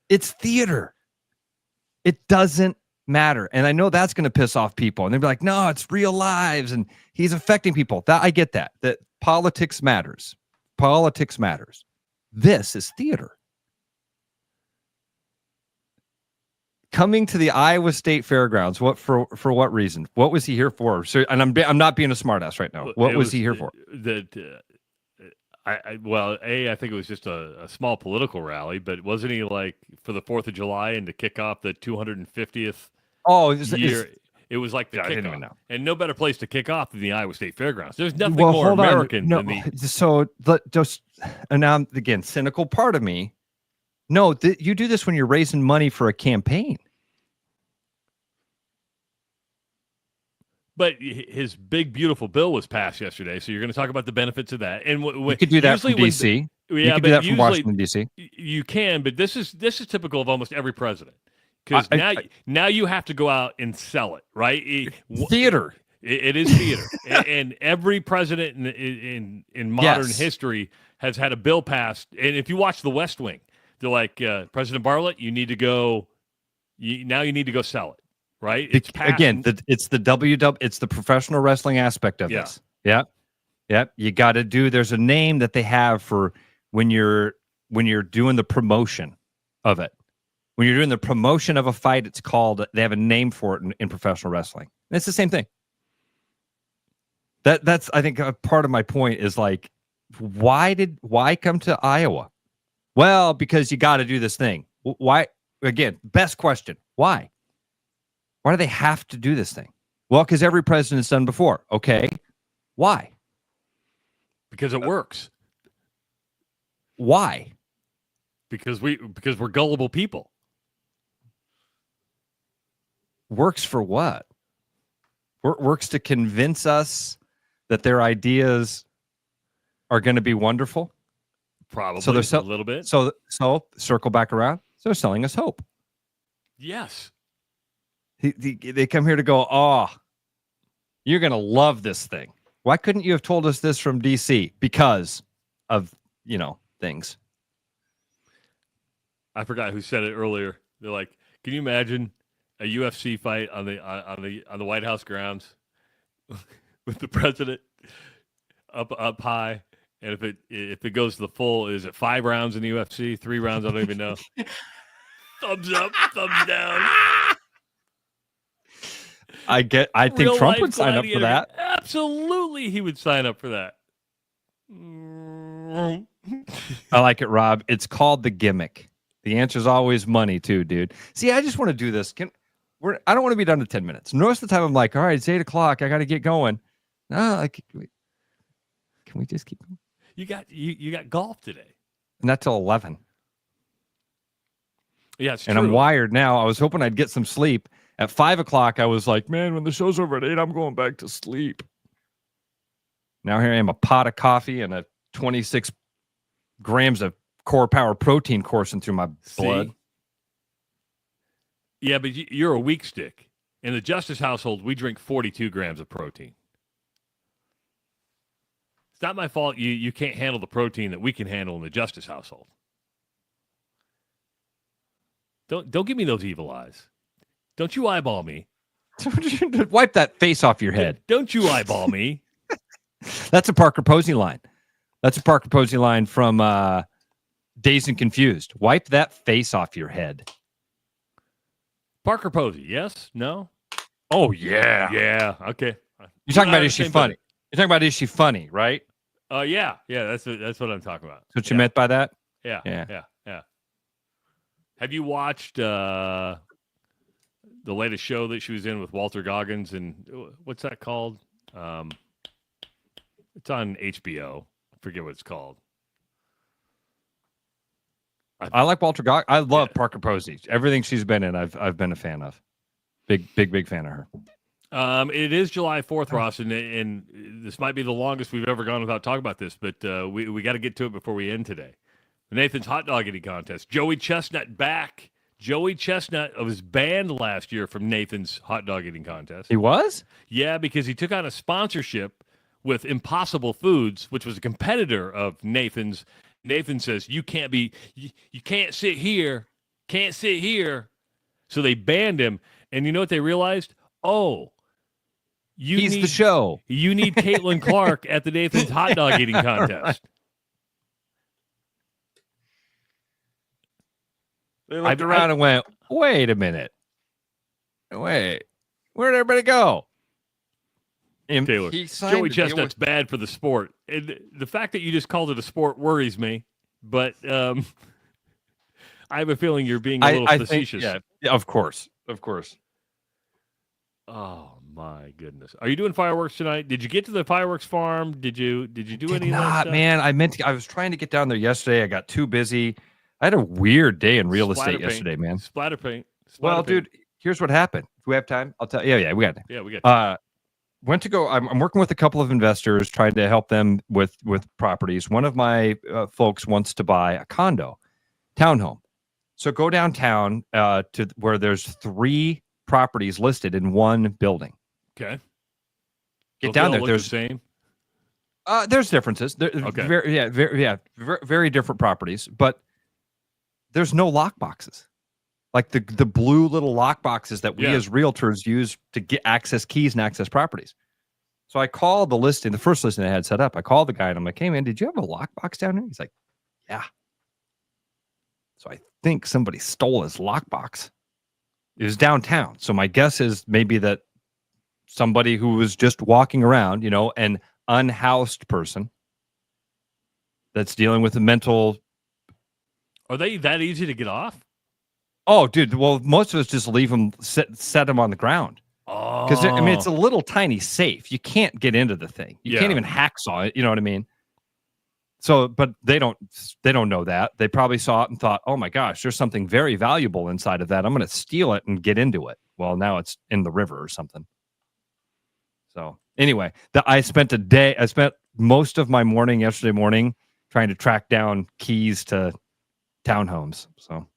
It's theater. It doesn't matter. And I know that's going to piss off people. And they'll be like, no, it's real lives. And he's affecting people. I get that politics matters. Politics matters. This is theater. Coming to the Iowa State Fairgrounds, for what reason? What was he here for? So, and I'm not being a smartass right now. What was he here for? I think it was just a small political rally, but wasn't he for the 4th of July and to kick off the 250th year? It was the kickoff. I didn't even know. And no better place to kick off than the Iowa State Fairgrounds. There's nothing more American than the. So and now again, cynical part of me. No, you do this when you're raising money for a campaign. But his big, beautiful bill was passed yesterday, so you're going to talk about the benefits of that. And you could do that from D.C. You could do that from Washington, D.C. You can, but this is typical of almost every president. Because now you have to go out and sell it, right? Theater. It is theater. And every president in modern history has had a bill passed. And if you watch The West Wing, they're like, President Bartlett, you need to go. You need to go sell it. right? It's it's the professional wrestling aspect of this. Yep. You got to do. There's a name that they have for when you're doing the promotion of it. When you're doing the promotion of a fight, it's called. They have a name for it in professional wrestling. And it's the same thing. That's I think part of my point is like, why come to Iowa? Well, because you got to do this thing. Why? Again, best question. Why? Why do they have to do this thing? Well, because every president's done before. Okay. Why? Because it works. Why? Because we're gullible people. Works for what? Works to convince us that their ideas are going to be wonderful. Probably so they're a little bit. So circle back around. So they're selling us hope. Yes. They come here to go, oh, you're going to love this thing. Why couldn't you have told us this from DC? Because of, things. I forgot who said it earlier. They're like, can you imagine a UFC fight on the White House grounds with the president up high? And if it goes to the full, is it 5 rounds in the UFC? 3 rounds? I don't even know. Thumbs up, thumbs down. I think Trump would sign up for that. Absolutely, he would sign up for that. I like it, Rob. It's called the gimmick. The answer is always money, too, dude. See, I just want to do this. I don't want to be done in 10 minutes. Most of the time, I'm like, all right, it's 8 o'clock. I got to get going. No, can we just keep going? You got golf today. Not till 11. Yeah, it's and true. I'm wired now. I was hoping I'd get some sleep. At 5 o'clock, I was like, man, when the show's over at 8, I'm going back to sleep. Now here I am, a pot of coffee and a 26 grams of core power protein coursing through my blood. Yeah, but you're a weak stick. In the Justice household, we drink 42 grams of protein. It's not my fault you can't handle the protein that we can handle in the Justice household. Don't give me those evil eyes. Don't you eyeball me. Wipe that face off your head. Don't you eyeball me. That's a Parker Posey line. That's a Parker Posey line from Dazed and Confused. Wipe that face off your head. Parker Posey, yes? No? Oh, yeah. Yeah, okay. You're talking about is she funny? You're talking about is she funny, right? Yeah, that's what I'm talking about. That's what you meant by that? Yeah. Have you watched the latest show that she was in with Walter Goggins and what's that called? It's on HBO. I forget what it's called. I like Walter Goggins. I love Parker Posey. Everything she's been in, I've been a fan of. Big fan of her. It is July 4th, Ross, and this might be the longest we've ever gone without talking about this, but we got to get to it before we end today. Nathan's hot dog eating contest. Joey Chestnut back. Joey Chestnut was banned last year from Nathan's hot dog eating contest. He was? Yeah, because he took on a sponsorship with Impossible Foods, which was a competitor of Nathan's. Nathan says, you can't sit here. Can't sit here. So they banned him. And you know what they realized? Oh, he's the show. You need Caitlin Clark at the Nathan's hot dog eating contest. They looked around and went, wait a minute. Wait. Where'd everybody go? Taylor, Joey Chestnut's bad for the sport. And the fact that you just called it a sport worries me. But I have a feeling you're being a little facetious. Yeah, of course. Oh, my goodness. Are you doing fireworks tonight? Did you get to the fireworks farm? Did you do any of that stuff? Man. I was trying to get down there yesterday. I got too busy. I had a weird day in real estate yesterday, man. Splatter paint. Dude, here's what happened. Do we have time? I'll tell you. Yeah, we got it. Yeah, we got time. Went to go. I'm working with a couple of investors trying to help them with properties. One of my folks wants to buy a condo, townhome. So go downtown to where there's 3 properties listed in one building. Okay. Get down there. There's the same. There's differences. Okay. Very different properties, but there's no lock boxes. like the blue little lock boxes that we Yeah. as realtors use to get access keys and access properties. So I called the listing, the first listing I had set up. I called the guy and I'm like, hey man, did you have a lockbox down here? He's like, yeah. So I think somebody stole his lockbox. It was downtown. So my guess is maybe that somebody who was just walking around, you know, an unhoused person that's dealing with a mental. Are they that easy to get off? Oh, dude. Well, most of us just leave them, set them on the ground. Oh. Because I mean, it's a little tiny safe. You can't get into the thing. You Yeah. can't even hacksaw it. You know what I mean? So, but they don't know that. They probably saw it and thought, oh my gosh, there's something very valuable inside of that. I'm going to steal it and get into it. Well, now it's in the river or something. So anyway, I spent most of my morning yesterday morning trying to track down keys to townhomes. So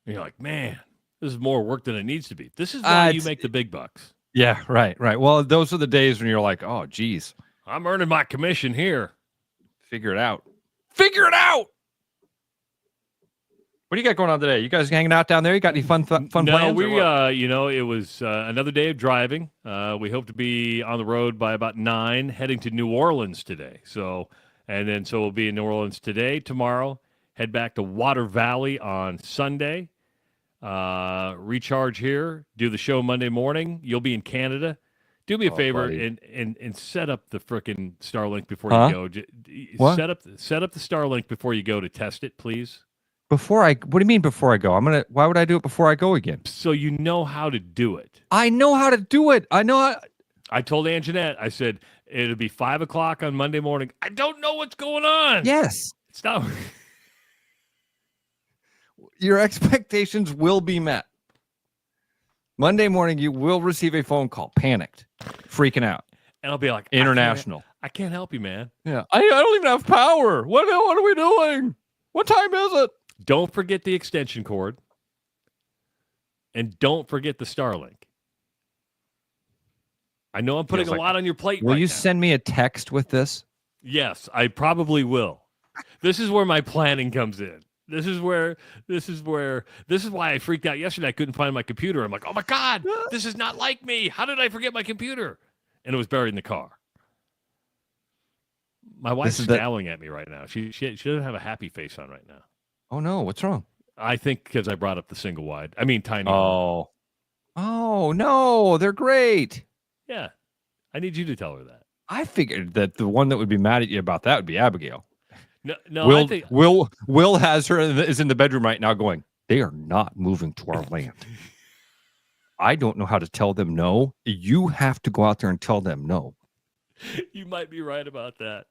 you're like, man, this is more work than it needs to be. This is why you make the big bucks. Yeah, right. Well, those are the days when you're like, oh, geez. I'm earning my commission here. Figure it out. Figure it out. What do you got going on today? You guys hanging out down there? You got any fun plans? No, we, it was another day of driving. We hope to be on the road by about 9, heading to New Orleans today. So we'll be in New Orleans today, tomorrow, head back to Water Valley on Sunday, recharge here, do the show Monday morning. You'll be in Canada. Do me a favor and set up the frickin' Starlink before you go. What? Set up the Starlink before you go to test it, please. What do you mean before I go? Why would I do it before I go again? So you know how to do it. I know how to do it. I told Anjanette, I said, it'll be 5 o'clock on Monday morning. I don't know what's going on. Yes. It's not. Your expectations will be met. Monday morning, you will receive a phone call, panicked, freaking out. And I'll be like, international. I can't help you, man. Yeah. I don't even have power. What are we doing? What time is it? Don't forget the extension cord. And don't forget the Starlink. I know I'm putting a lot on your plate. Will you send me a text with this? Yes, I probably will. This is where my planning comes in. This is why I freaked out yesterday. I couldn't find my computer. I'm like, oh my God, this is not like me. How did I forget my computer? And it was buried in the car. My wife's scowling at me right now. She doesn't have a happy face on right now. Oh no, what's wrong? I think because I brought up the single wide. I mean tiny. Oh no, they're great. Yeah, I need you to tell her that. I figured that the one that would be mad at you about that would be Abigail. No, I think Will has her is in the bedroom right now going, they are not moving to our land. I don't know how to tell them no. You have to go out there and tell them no. You might be right about that.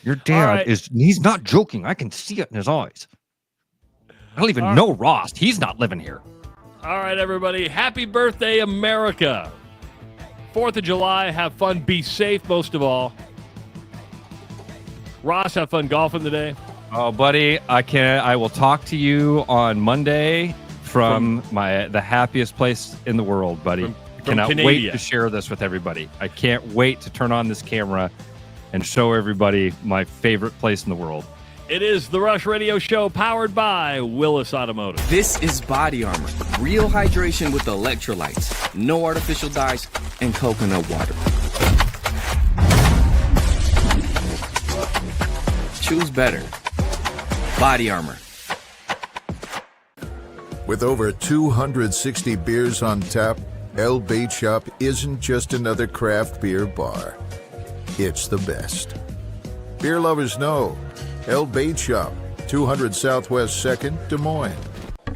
Your dad he's not joking. I can see it in his eyes. I don't even know Ross. He's not living here. All right, everybody. Happy birthday, America. 4th of July. Have fun. Be safe, most of all. Ross, have fun golfing today. Oh, buddy, I will talk to you on Monday from the happiest place in the world, buddy. I cannot wait to share this with everybody. I can't wait to turn on this camera and show everybody my favorite place in the world. It is the Rush Radio Show powered by Willis Automotive. This is Body Armor. Real hydration with electrolytes. No artificial dyes and coconut water. Choose better. Body Armor. With over 260 beers on tap, El Bait Shop isn't just another craft beer bar. It's the best. Beer lovers know. El Bait Shop, 200 Southwest 2nd, Des Moines.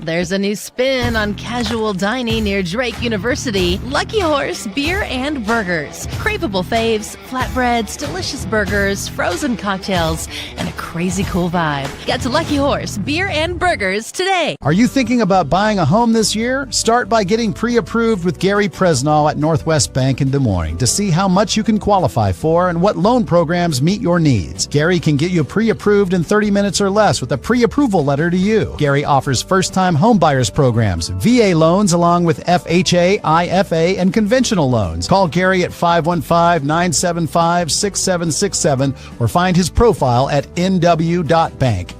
There's a new spin on casual dining near Drake University. Lucky Horse Beer and Burgers. Craveable faves, flatbreads, delicious burgers, frozen cocktails, and a crazy cool vibe. Get to Lucky Horse Beer and Burgers today. Are you thinking about buying a home this year? Start by getting pre-approved with Gary Presnall at Northwest Bank in Des Moines to see how much you can qualify for and what loan programs meet your needs. Gary can get you pre-approved in 30 minutes or less with a pre-approval letter to you. Gary offers first-time home buyers programs, VA loans along with FHA, IFA, and conventional loans. Call Gary at 515-975-6767 or find his profile at nw.bank.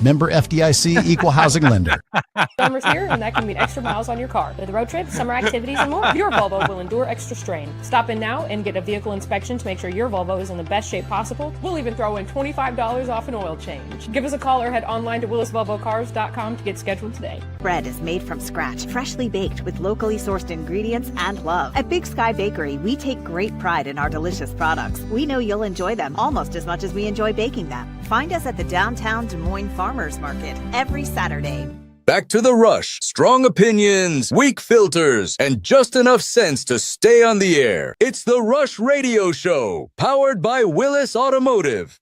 Member FDIC, equal housing lender. Summer's here, and that can mean extra miles on your car. For the road trip, summer activities, and more, your Volvo will endure extra strain. Stop in now and get a vehicle inspection to make sure your Volvo is in the best shape possible. We'll even throw in $25 off an oil change. Give us a call or head online to willisvolvocars.com to get scheduled today. Bread is made from scratch, freshly baked with locally sourced ingredients and love. At Big Sky Bakery, we take great pride in our delicious products. We know you'll enjoy them almost as much as we enjoy baking them. Find us at the downtown Des Moines Farmers Market every Saturday. Back to the Rush. Strong opinions, weak filters, and just enough sense to stay on the air. It's the Rush Radio Show, powered by Willis Automotive.